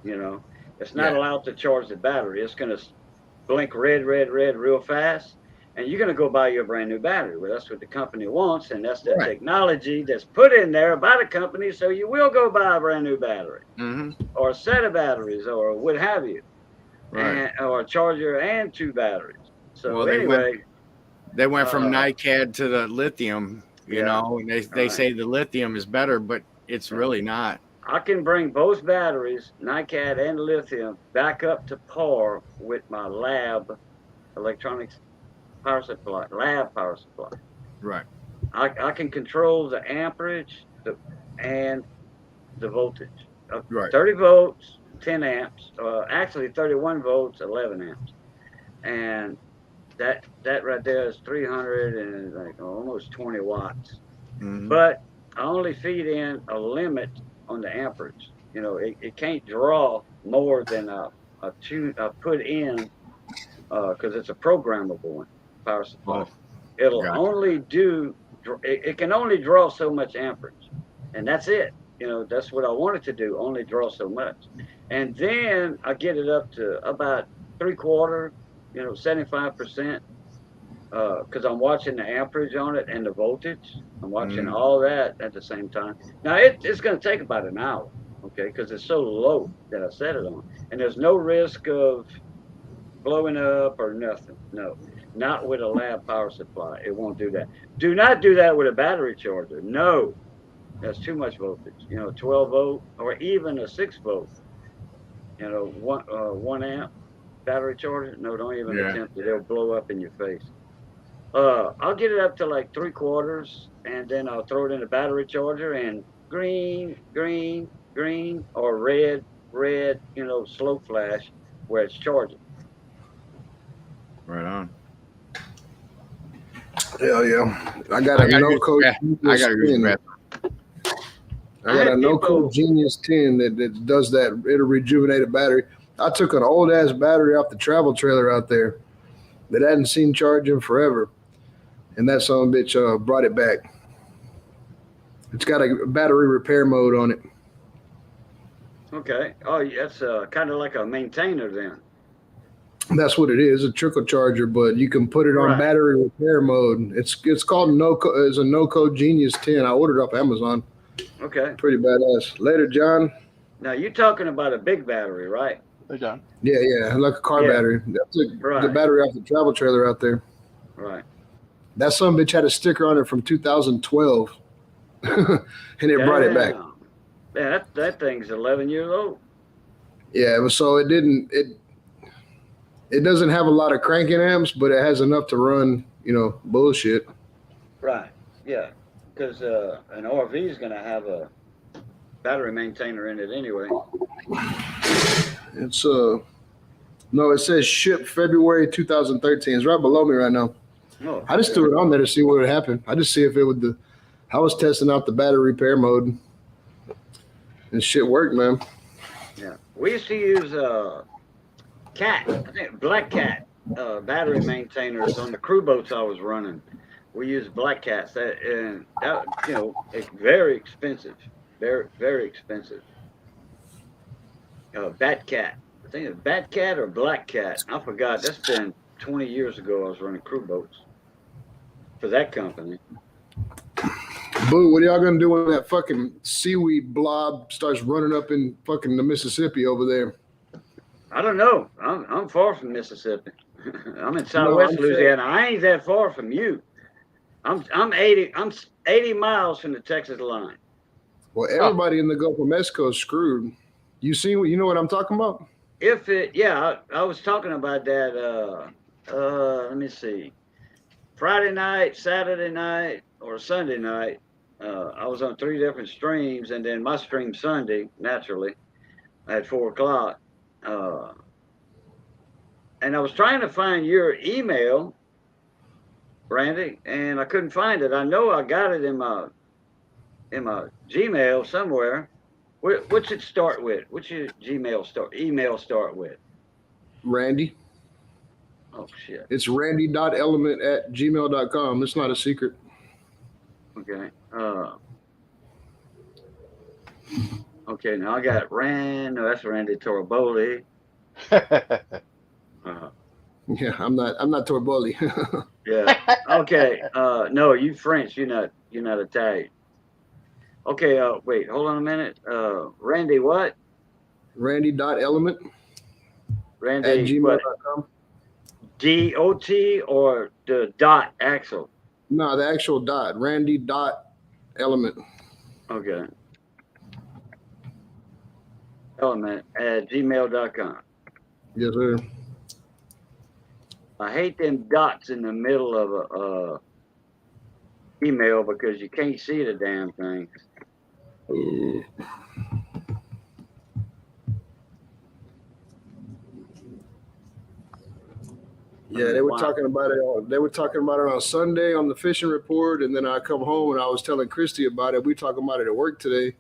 It's not allowed to charge the battery. It's going to blink red real fast, and you're going to go buy your brand new battery. Well, that's what the company wants, and that's the technology that's put in there by the company. So you will go buy a brand new battery, or a set of batteries, or what have you, or a charger and 2 batteries. So anyway. They went from NiCad to the lithium, and they say the lithium is better, but it's really not. I can bring both batteries, NiCad and lithium, back up to par with my lab electronics power supply, lab power supply. Right. I can control the amperage and the voltage. 30 volts, 10 amps, actually 31 volts, 11 amps. And that right there is 300 and like almost 20 watts. But I only feed in a limit on the amperage. It can't draw more than I put in because it's a programmable one, power supply. It'll only it can only draw so much amperage, and that's it. That's what I wanted to do, only draw so much. And then I get it up to about 3/4, 75%, because I'm watching the amperage on it and the voltage. I'm watching all that at the same time. Now it's going to take about an hour, okay, because it's so low that I set it on, and there's no risk of blowing up or nothing. No, not with a lab power supply. It won't do that. Do not do that with a battery charger. No, that's too much voltage. 12 volt or even a 6 volt. 1 amp battery charger. No, don't even attempt it. It'll blow up in your face. I'll get it up to like 3/4, and then I'll throw it in the battery charger, and green, or red, slow flash where it's charging. Right on. Hell yeah. I got a no coach. I got to use the bathroom. I got a NoCo Genius 10 that does that. It'll rejuvenate a battery. I took an old ass battery off the travel trailer out there that I hadn't seen charging forever, and that son of a bitch brought it back. It's got a battery repair mode on it. Okay. Oh, that's kind of like a maintainer then. That's what it is, a trickle charger, but you can put it on Right. battery repair mode. It's called NoCo. It's a NoCo Genius 10. I ordered it off Amazon. Okay. Pretty badass. Later, John. Now you're talking about a big battery, right? Hey, John. Yeah, like a car Yeah. battery. That's the Right. battery off the travel trailer out there. Right. That son of a bitch had a sticker on it from 2012, and it brought it back. Damn. Yeah, that thing's 11 years old. Yeah, so it doesn't have a lot of cranking amps, but it has enough to run, bullshit. Right. Yeah. Because an RV is going to have a battery maintainer in it anyway. It's no, it says ship February 2013. It's right below me right now. Oh, I just threw it on there to see what would happen. I just see if it would. I was testing out the battery repair mode, and shit worked, man. Yeah. We used to use Cat, I think Black Cat battery maintainers on the crew boats I was running. We used Black Cats. That it's very expensive. Very, very expensive. Bat Cat. I think it's Bat Cat or Black Cat. I forgot. That's been 20 years ago. I was running crew boats for that company. Boo, what are y'all gonna do when that fucking seaweed blob starts running up in fucking the Mississippi over there? I don't know. I'm far from Mississippi. I'm in Southwest I'm Louisiana. I ain't that far from you. I'm 80 miles from the Texas line. Well, everybody in the Gulf of Mexico is screwed. You know what I'm talking about? I was talking about that. Let me see. Friday night, Saturday night, or Sunday night. I was on 3 different streams, and then my stream Sunday, naturally, at 4:00. And I was trying to find your email, Randy, and I couldn't find it. I know I got it in my Gmail somewhere. What's it start with? What's your email start with? Randy. Oh shit. It's randy.element@gmail.com. It's not a secret. Okay. Okay, now I got No, that's Randy Torboli. Yeah, I'm not Torboli. Yeah. Okay. No, you French. You're not Italian. Okay. Wait. Hold on a minute. Randy, what? Randy.element Randy at gmail.com. DOT or the dot Axel? No, the actual dot. Randy.element. Okay. Element at gmail.com. Yes, sir. I hate them dots in the middle of a email because you can't see the damn thing. Yeah, they were talking about it. They were talking about it on Sunday on the fishing report, and then I come home and I was telling Christy about it. We talking about it at work today,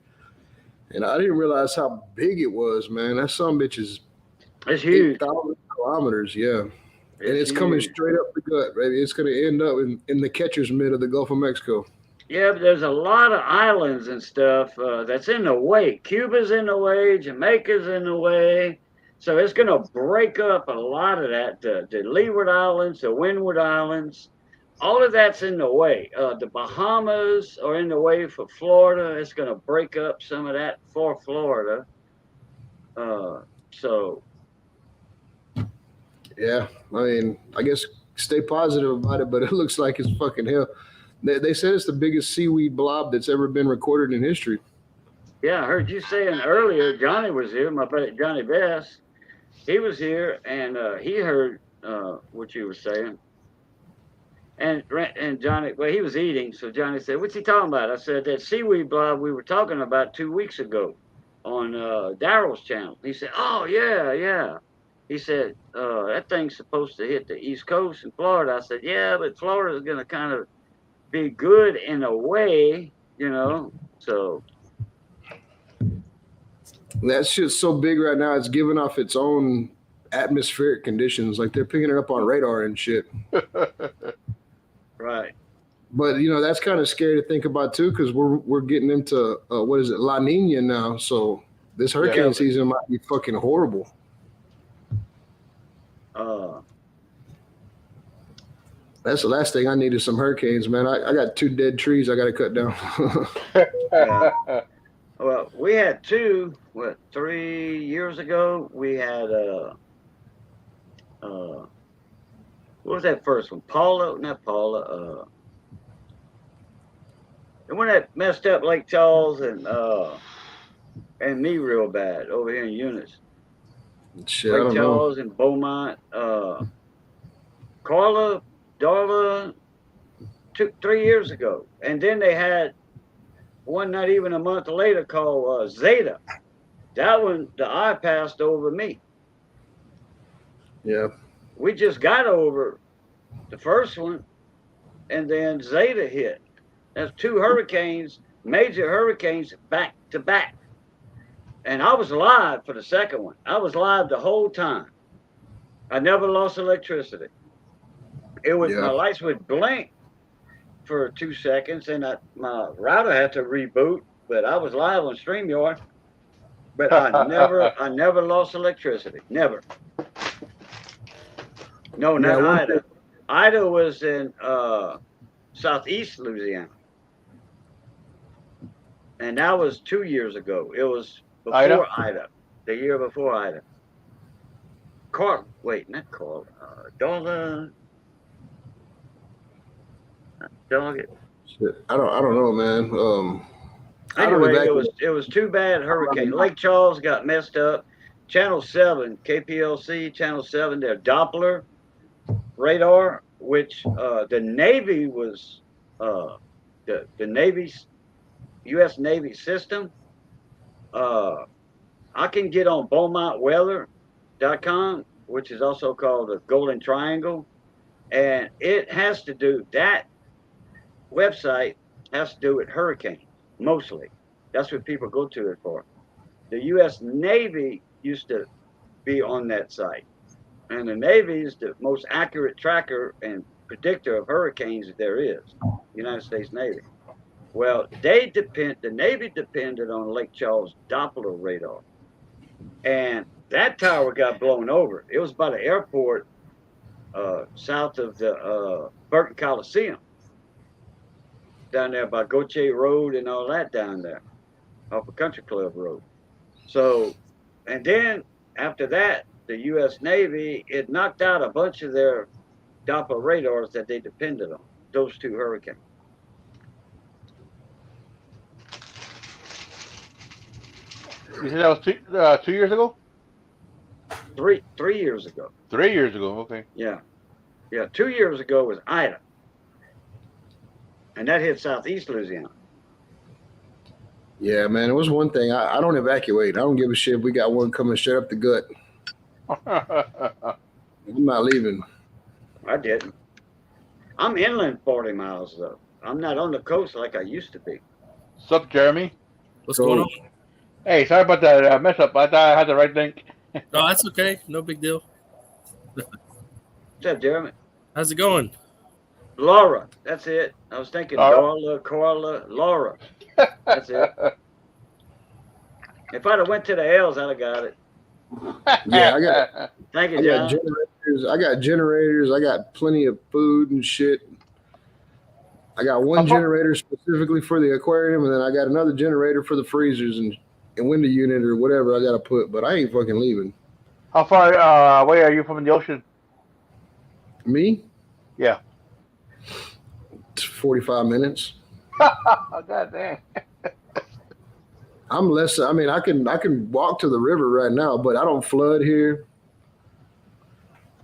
and I didn't realize how big it was, man. That son bitch is It's huge. 8,000 kilometers, yeah, and it's coming huge. straight up the gut, baby. It's going to end up in the catcher's mitt of the Gulf of Mexico. Yeah, but there's a lot of islands and stuff that's in the way. Cuba's in the way. Jamaica's in the way. So it's going to break up a lot of that. The Leeward Islands, the Windward Islands, all of that's in the way. The Bahamas are in the way for Florida. It's going to break up some of that for Florida. So. Yeah, I mean, I guess stay positive about it, but it looks like it's fucking hell. They said it's the biggest seaweed blob that's ever been recorded in history. Yeah, I heard you saying earlier, Johnny was here, my buddy Johnny Best. He was here, and he heard what you were saying. And Johnny, well, he was eating, so Johnny said, "What's he talking about?" I said, "That seaweed blob we were talking about 2 weeks ago on Daryl's channel." He said, "Oh, yeah." He said, "That thing's supposed to hit the East Coast in Florida." I said, "Yeah, but Florida's going to kind of be good in a way, so." That shit's so big right now. It's giving off its own atmospheric conditions. Like they're picking it up on radar and shit. Right. But that's kind of scary to think about too, because we're getting into what is it, La Nina now. So this hurricane season might be fucking horrible. That's the last thing I need is some hurricanes, man. I got 2 dead trees I got to cut down. Well, we had 2. 3 years ago we had what was that first one? Not Paula. The one that messed up Lake Charles and me real bad over here in Eunice. Shit, I Lake don't Charles and Beaumont. Darla took 3 years ago, and then they had one not even a month later called Zeta. That one, the eye passed over me. Yeah. We just got over the first one, and then Zeta hit. That's 2 hurricanes, major hurricanes, back to back. And I was live for the second one. I was live the whole time. I never lost electricity. It was my lights would blink for 2 seconds, and my router had to reboot. But I was live on StreamYard. But I never lost electricity. Never. No, not Ida. Ida was in southeast Louisiana, and that was 2 years ago. It was before Ida, the year before Ida. Not Carl. Darla. Shit. I don't know, man. Anyway, it was 2 bad hurricanes. Lake Charles got messed up. Channel 7, KPLC, Channel 7, their Doppler radar, which the Navy was the Navy's U.S. Navy system. I can get on BeaumontWeather.com, which is also called the Golden Triangle, and it has to do that website has to do with hurricanes mostly. That's what people go to it for. The U.S. Navy used to be on that site, and the Navy is the most accurate tracker and predictor of hurricanes there is. United States Navy. Well, the Navy depended on Lake Charles Doppler radar, and that tower got blown over. It was by the airport south of the Burton Coliseum, down there by Gautier Road and all that down there, off of Country Club Road. So, and then after that, the U.S. Navy, it knocked out a bunch of their Doppler radars that they depended on, those 2 hurricanes. You said that was 2 years ago? 3 years ago. 3 years ago, okay. Yeah. 2 years ago was Ida. And that hit southeast Louisiana. Yeah, man, it was one thing. I don't evacuate. I don't give a shit if we got one coming straight up the gut. I'm not leaving. I didn't. I'm inland 40 miles, though. I'm not on the coast like I used to be. What's up, Jeremy? What's going on? Hey, sorry about that mess up. I thought I had the right link. No, that's okay. No big deal. What's up, Jeremy? How's it going? Laura, that's it. I was thinking Darla, Carla, Laura. That's it. If I'd have went to the L's, I'd have got it. Yeah, Thank you, John. I got generators. I got plenty of food and shit. I got one generator specifically for the aquarium, and then I got another generator for the freezers and window unit or whatever I got to put. But I ain't fucking leaving. How far away are you from the ocean? Me? Yeah. It's 45 minutes. God damn. I'm less. I mean, I can walk to the river right now, but I don't flood here.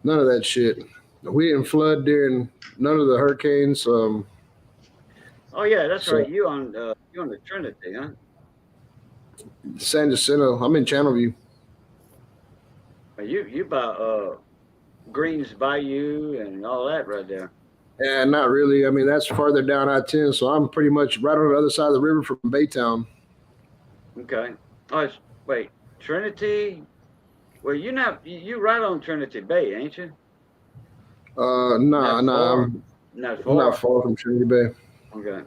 None of that shit. We didn't flood during none of the hurricanes. Oh yeah, that's right. You on the Trinity, huh? San Jacinto. I'm in Channelview. You by Greens Bayou and all that right there. Yeah, not really. I mean, that's farther down I-10, so I'm pretty much right on the other side of the river from Baytown. Okay. Oh, wait. Trinity. Well, you right on Trinity Bay, ain't you? Nah, Not far. I'm Not I'm far. not far from Trinity Bay. Okay.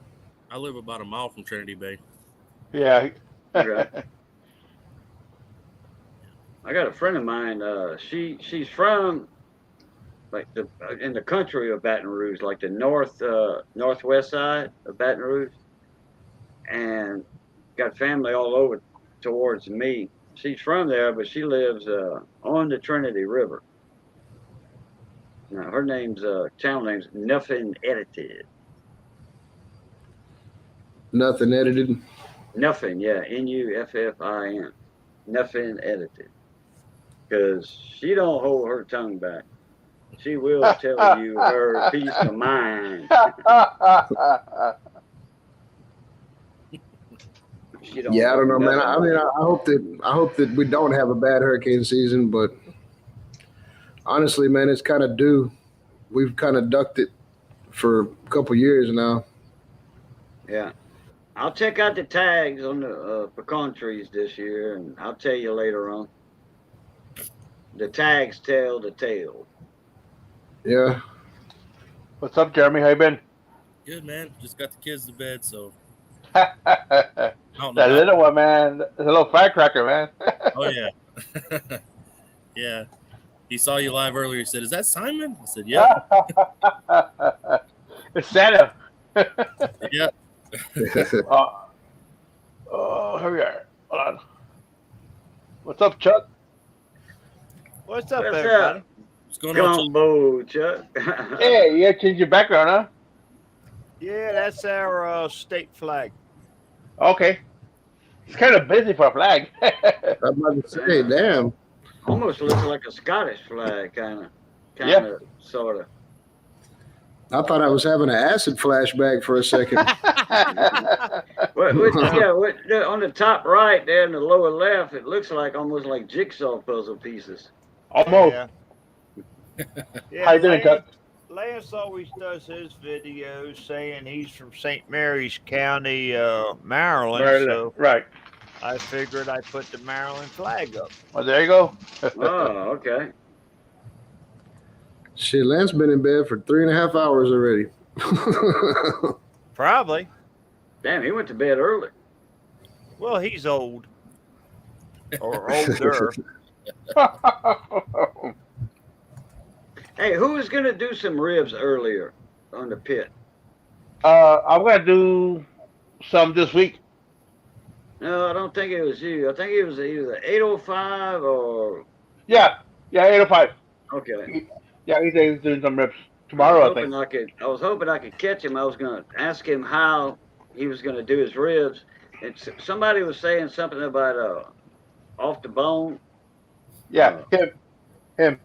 I live about a mile from Trinity Bay. Yeah. Okay. I got a friend of mine. She's from like in the country of Baton Rouge, like the northwest side of Baton Rouge, and got family all over towards me. She's from there, but she lives on the Trinity River. Now her channel name's Nothing Edited. Nothing edited. Nothing, yeah, Nuffin. Nothing Edited. Because she don't hold her tongue back. She will tell you her peace of mind. She don't Yeah, I don't know, man. nothing I mean, back. I hope that we don't have a bad hurricane season, but honestly, man, it's kind of due. We've kind of ducked it for a couple years now. Yeah. I'll check out the tags on the pecan trees this year, and I'll tell you later on. The tags tell the tale. Yeah. What's up, Jeremy? How you been? Good, man. Just got the kids to bed, so That out and about. little one, man. That's a little firecracker, man. Oh yeah, yeah. He saw you live earlier. He said, "Is that Simon?" I said, "Yep, It's Santa. yep." Here we are. Hold on. What's up, Chuck? What's up, What's everybody? up? What's going on? Chuck? Gumbo, Chuck. Hey, you gotta change your background, huh? Yeah, that's our state flag. Okay. It's kind of busy for a flag. I'm about to say, damn. Almost looks like a Scottish flag, kind Yeah. of, sort of. I thought I was having an acid flashback for a second. On the top right there in the lower left, it looks like almost like jigsaw puzzle pieces. Almost. Yeah. Yeah, How you doing, Chuck? Lance always does his videos saying he's from St. Mary's County, Maryland. So Right. I figured I'd put the Maryland flag up. Well, there you go. Oh, okay. Shit, Lance been in bed for 3.5 hours already. Probably. Damn, he went to bed early. Well, he's old. Or older. Hey, who was gonna do some ribs earlier on the pit? I'm gonna do some this week. No, I don't think it was you. I think it was either 805 or Yeah, 805. okay. Yeah, he's doing some rips tomorrow, I think. I was hoping I could catch him. I was gonna ask him how he was gonna do his ribs, and somebody was saying something about off the bone. Yeah, him.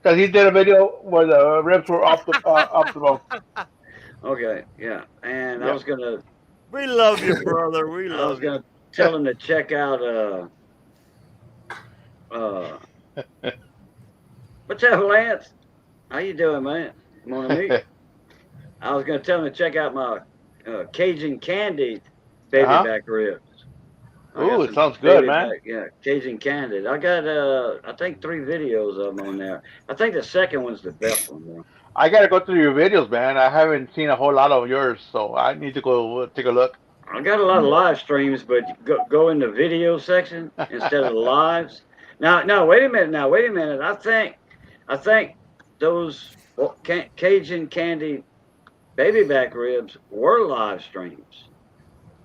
Because he did a video where the ribs were off the bone. Okay, yeah, and Yeah. I was gonna We love you, brother. We I was love you. gonna tell him to check out what's up, Lance? How you doing, man? Mon ami. I was gonna tell him to check out my Cajun candy baby back ribs. I got Ooh, it some sounds good, baby man. yeah, Cajun candy. I got I think 3 videos of them on there. I think the second one's the best one though. I gotta go through your videos, man. I haven't seen a whole lot of yours, so I need to go take a look. I got a lot of live streams, but go in the video section instead of the lives. Now, wait a minute. I think those Cajun candy baby back ribs were live streams.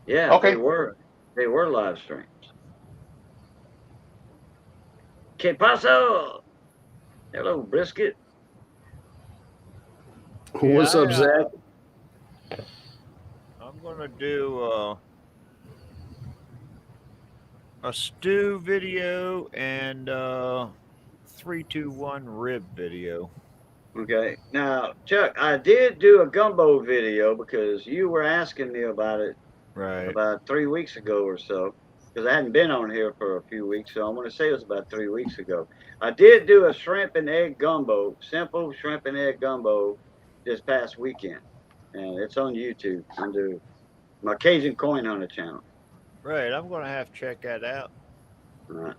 Yeah, Okay. they were. They were live streams. Que paso? Hello, brisket. What's up, Yeah, Zach? I'm going to do a stew video and 3-2-1 rib video. Okay. Now, Chuck, I did do a gumbo video because you were asking me about it Right. about 3 weeks ago or so, because I hadn't been on here for a few weeks, so I want to say it was about 3 weeks ago. I did do a shrimp and egg gumbo, simple shrimp and egg gumbo, this past weekend, and it's on YouTube under my Cajun Coin Hunter channel. Right. I'm going to have to check that out. All right.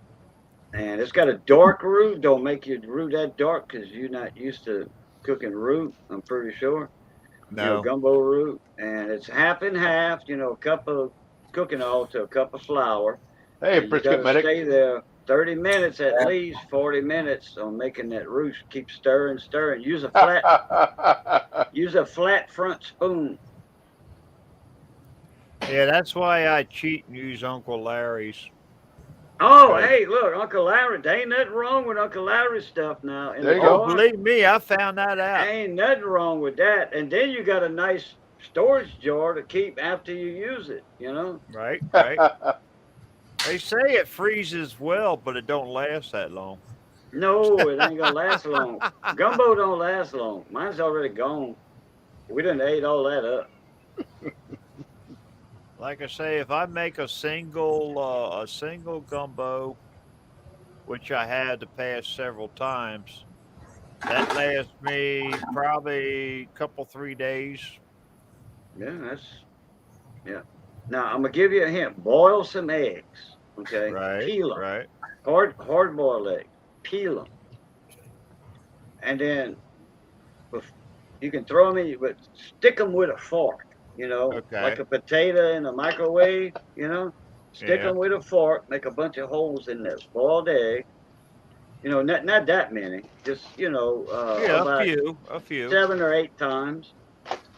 And it's got a dark roux. Don't make your roux that dark because you're not used to cooking roux, I'm pretty sure. No. Gumbo roux. And it's half and half, a cup of cooking oil to a cup of flour. Hey, And you brisket got to medic. stay there 30 minutes at least, 40 minutes on making that roux. Keep stirring. Use a flat front spoon. Yeah, that's why I cheat and use Uncle Larry's. Oh, Right. hey, look, Uncle Larry. There ain't nothing wrong with Uncle Larry's stuff now. In There the you go. bar, Believe me, I found that out. ain't nothing wrong with that. And then you got a nice storage jar to keep after you use it, Right, right. They say it freezes well, but it don't last that long. No, it ain't gonna last long. Gumbo don't last long. Mine's already gone. We done ate all that up. Like I say, if I make a single gumbo, which I had to pass several times, that lasts me probably a couple 3 days. Yeah. Now I'm gonna give you a hint. Boil some eggs. Okay. Right, Peel them. right. Hard boiled eggs. Peel them. And then you can throw them in, but stick them with a fork. Okay. Like a potato in a microwave. Stick Yeah. them with a fork. Make a bunch of holes in this boiled egg. Not that many. Just Yeah, about a few. 7 or 8 times,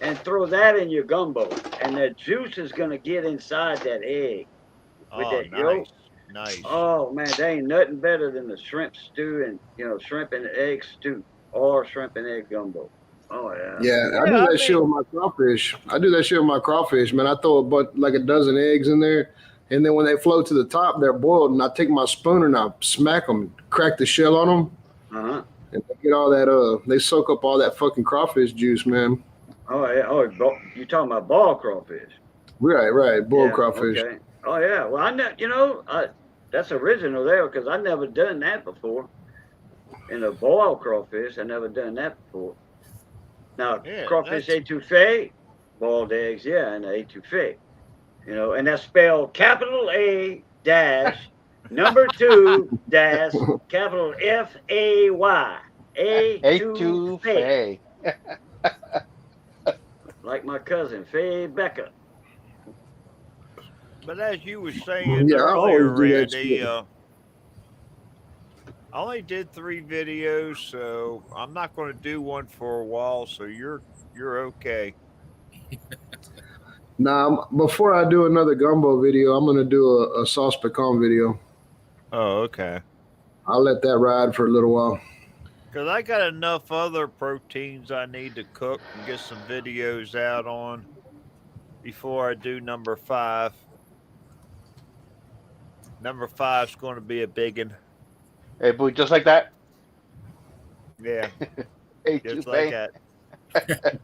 and throw that in your gumbo, and the juice is gonna get inside that egg with Oh, that yolk. nice. Oh man, there ain't nothing better than the shrimp stew and shrimp and egg stew or shrimp and egg gumbo. Oh yeah. Yeah, I Yeah, do I that shit mean- with my crawfish. Man, I throw like a dozen eggs in there, and then when they float to the top, they're boiled, and I take my spoon and I smack them, crack the shell on them, Uh-huh. and they get all that. They soak up all that fucking crawfish juice, man. Oh yeah. Oh, you talking about ball crawfish? Right, boiled Yeah, crawfish. Okay. Oh yeah. Well, that's original there because I never done that before. In a boiled crawfish, I never done that before. Now, Yeah, crawfish that's- etouffee, boiled eggs, yeah, and etouffee. And that's spelled capital A dash number 2 dash capital FAY. Etouffee. Like my cousin, Faye Becker. But as you were saying Yeah, I earlier, always do that Randy, shit. I only did 3 videos, so I'm not going to do one for a while. So you're okay. Now, before I do another gumbo video, I'm gonna do a sauce pecan video. Oh, okay. I'll let that ride for a little while. Because I got enough other proteins I need to cook and get some videos out on before I do number 5. Number 5's going to be a big one. Hey, boo, just like that. Yeah, Hey, just like that.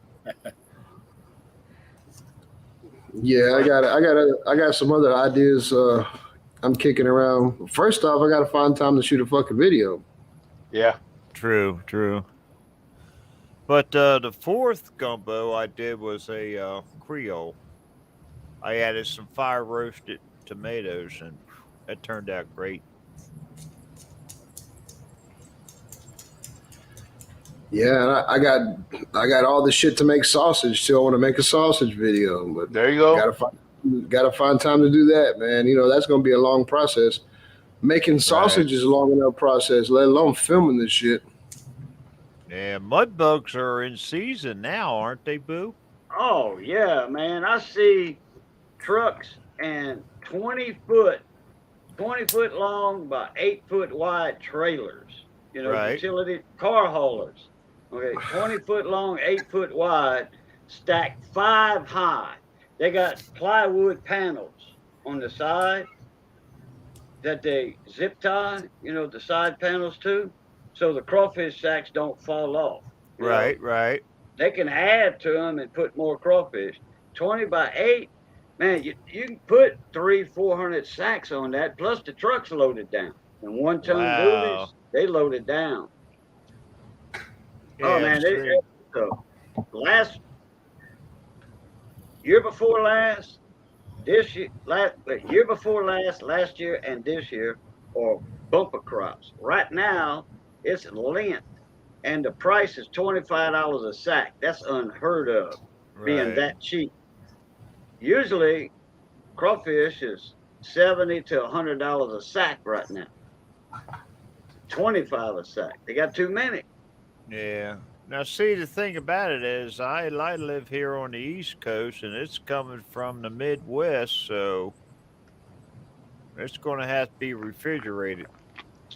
Yeah, I got some other ideas. I'm kicking around. First off, I got to find time to shoot a fucking video. Yeah. True. But the 4th gumbo I did was a Creole. I added some fire roasted tomatoes, and it turned out great. Yeah, and I got all the shit to make sausage. Still want to make a sausage video, but There you go. gotta find time to do that, man. That's gonna be a long process. Making sausage is a long enough process, let alone filming this shit. Yeah, mud bugs are in season now, aren't they, Boo? Oh yeah, man. I see trucks and 20 foot long by 8 foot wide trailers. Right. Utility car haulers. Okay, 20 foot long, 8 foot wide, stacked 5 high. They got plywood panels on the side that they zip tie, the side panels too, so the crawfish sacks don't fall off. you know. Right. They can add to them and put more crawfish. 20 by 8, man, you can put 300-400 sacks on that, plus the truck's loaded down. And 1-ton Wow. dualies, they loaded down. Oh man, it's great. so last year before last, this year, last year, and this year, or bumper crops. Right now, it's Lent, and the price is $25 a sack. That's unheard of, being Right. that cheap. Usually, crawfish is $70 to $100 a sack right now. 25 a sack. They got too many. Yeah. Now, see, the thing about it is, I live here on the East Coast, and it's coming from the Midwest, so it's going to have to be refrigerated.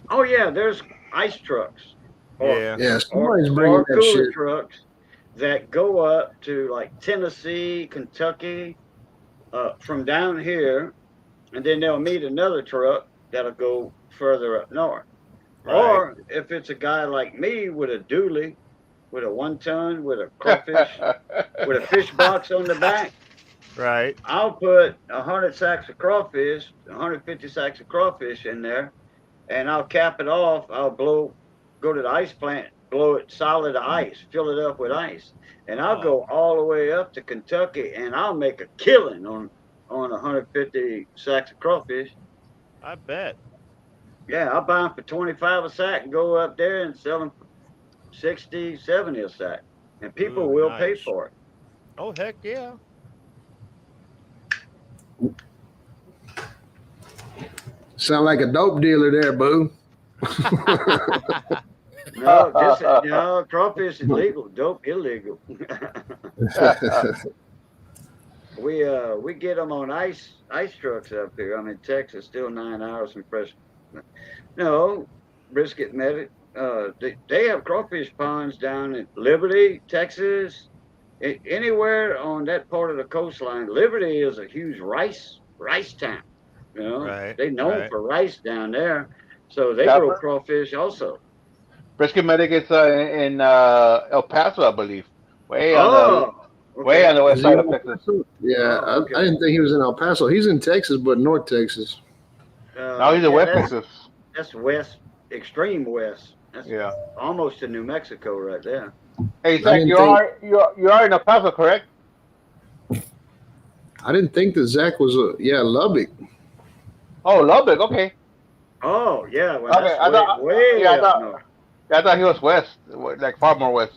Oh yeah, there's ice trucks or Yeah. Yeah, somebody's bringing or that cooler shit. trucks that go up to like Tennessee, Kentucky, from down here, and then they'll meet another truck that'll go further up north. Right. Or if it's a guy like me with a dually, with a 1 ton, with a crawfish, with a fish box on the back, Right. I'll put 100 sacks of crawfish, 150 sacks of crawfish in there, and I'll cap it off. I'll go to the ice plant, blow it solid ice, fill it up with ice, and I'll Oh. go all the way up to Kentucky, and I'll make a killing on 150 sacks of crawfish. I bet. Yeah, I'll buy them for 25 a sack and go up there and sell them for 60, 70 a sack, and people Ooh, will pay nice. for it. Oh, heck yeah. Sound like a dope dealer there, boo. No, crawfish is legal, dope illegal. We get them on ice trucks up here. I'm in Texas, still 9 hours from Fresno. No, Brisket Medic. They have crawfish ponds down in Liberty, Texas. Anywhere on that part of the coastline. Liberty is a huge rice town. You know, Right, they known right. for rice down there, so they Yeah, grow crawfish also. Brisket Medic is in El Paso, I believe. Way on Oh, way on the west Is he side in of El Texas. Paso? Yeah, Oh, okay. I didn't think he was in El Paso. He's in Texas, but North Texas. Now he's in West Texas. That's west, extreme west. That's Yeah. almost to New Mexico right there. Hey, I Zach, didn't you think- are in El Paso, correct? I didn't think that Zach was Lubbock. Oh, Lubbock. Okay. Oh yeah, well Okay, that's I thought- way yeah, I up thought- north. I thought he was west, like far more west.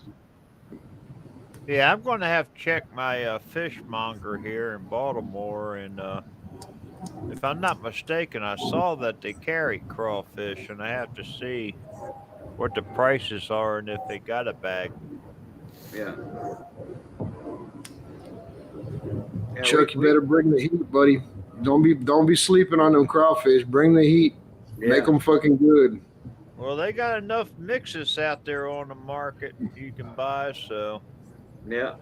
Yeah, I'm going to have to check my fishmonger here in Baltimore, and if I'm not mistaken, I saw that they carry crawfish, and I have to see what the prices are and if they got a bag. Yeah. Yeah, Chuck, you better bring the heat, buddy. Don't be sleeping on them crawfish. Bring the heat. yeah. Make them fucking good. Well, they got enough mixes out there on the market you can buy, so Yeah.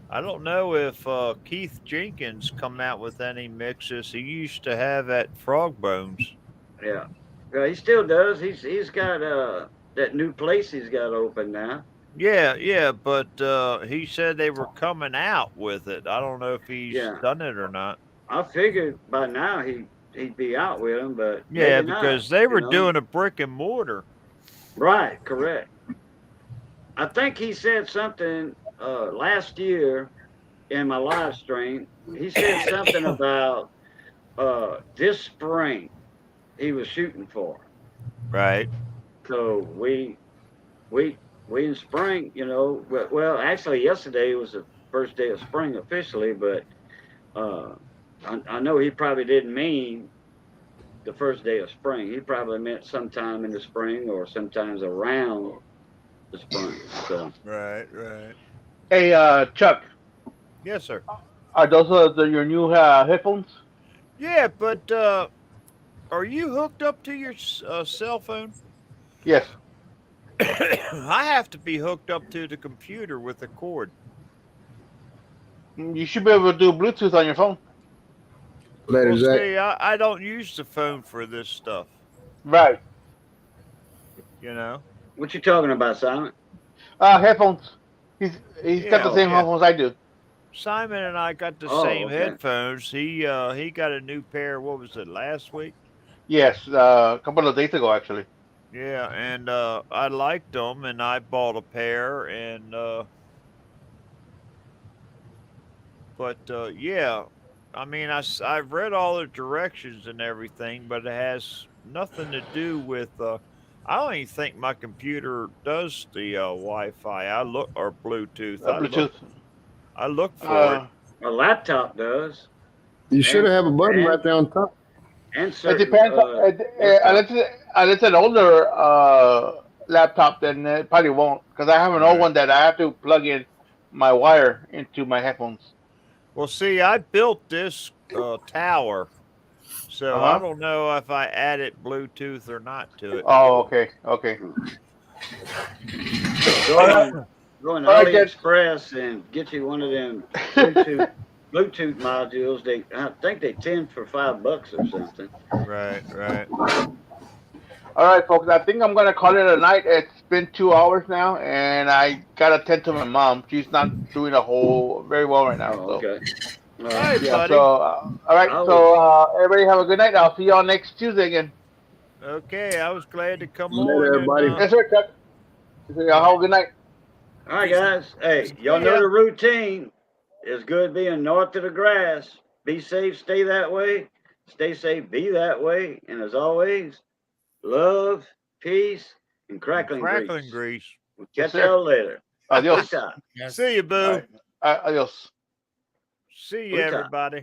I don't know if Keith Jenkins come out with any mixes. He used to have at Frog Bones. Yeah. Yeah, he still does. He's got that new place he's got open now. Yeah, but he said they were coming out with it. I don't know if he's Yeah. done it or not. I figured by now he'd be out with them, but Yeah, maybe not, because they were you know? doing a brick and mortar. Right, correct. I think he said something last year in my live stream. He said something about this spring he was shooting for. Right. So we in spring, you know. Well, actually, yesterday was the first day of spring officially, but I know he probably didn't mean the first day of spring. He probably meant sometime in the spring or sometimes around the spring. So Right. Hey, Chuck, Yes, sir. are those your new headphones? Yeah, but are you hooked up to your cell phone? Yes. I have to be hooked up to the computer with a cord. You should be able to do Bluetooth on your phone. Later, Well, Zach. see, I don't use the phone for this stuff, Right. you know? what you talking about, Simon? Headphones. He's got the Yeah, same okay. headphones I do. Simon and I got the Oh, same okay. headphones. He got a new pair, what was it, last week? Yes, a couple of days ago actually. Yeah, and I liked them, and I bought a pair, and but yeah, I mean, I've read all the directions and everything, but it has nothing to do with. I don't even think my computer does the Wi-Fi. I look or Bluetooth. Bluetooth. I look for it. A laptop does. You should have a button right there on top. And It certain, depends. Unless it's an older laptop, then it probably won't. Because I have an old one that I have to plug in my wire into my headphones. Well, see, I built this tower, so I don't know if I added Bluetooth or not to it. Oh, okay, okay. Go on AliExpress and get you one of them Bluetooth modules. I think they 10 for $5 or something. Right, right. All right, folks. I think I'm gonna call it a night. It's been 2 hours now, and I gotta attend to my mom. She's not doing very well right now. Oh, okay. All right, Yeah. buddy. So, all right. So, everybody have a good night. I'll see y'all next Tuesday again. Okay, I was glad to come Later, on. everybody. Yes, sir, Chuck. Y'all have a good night. All right, guys. Hey, y'all know the routine. It's good being north of the grass. Be safe, stay that way. Stay safe, be that way. And as always, love, peace, and crackling grease. grease. We'll catch y'all later. Adios. Good time. See you, boo. All right. Adios. See you, Good time. everybody.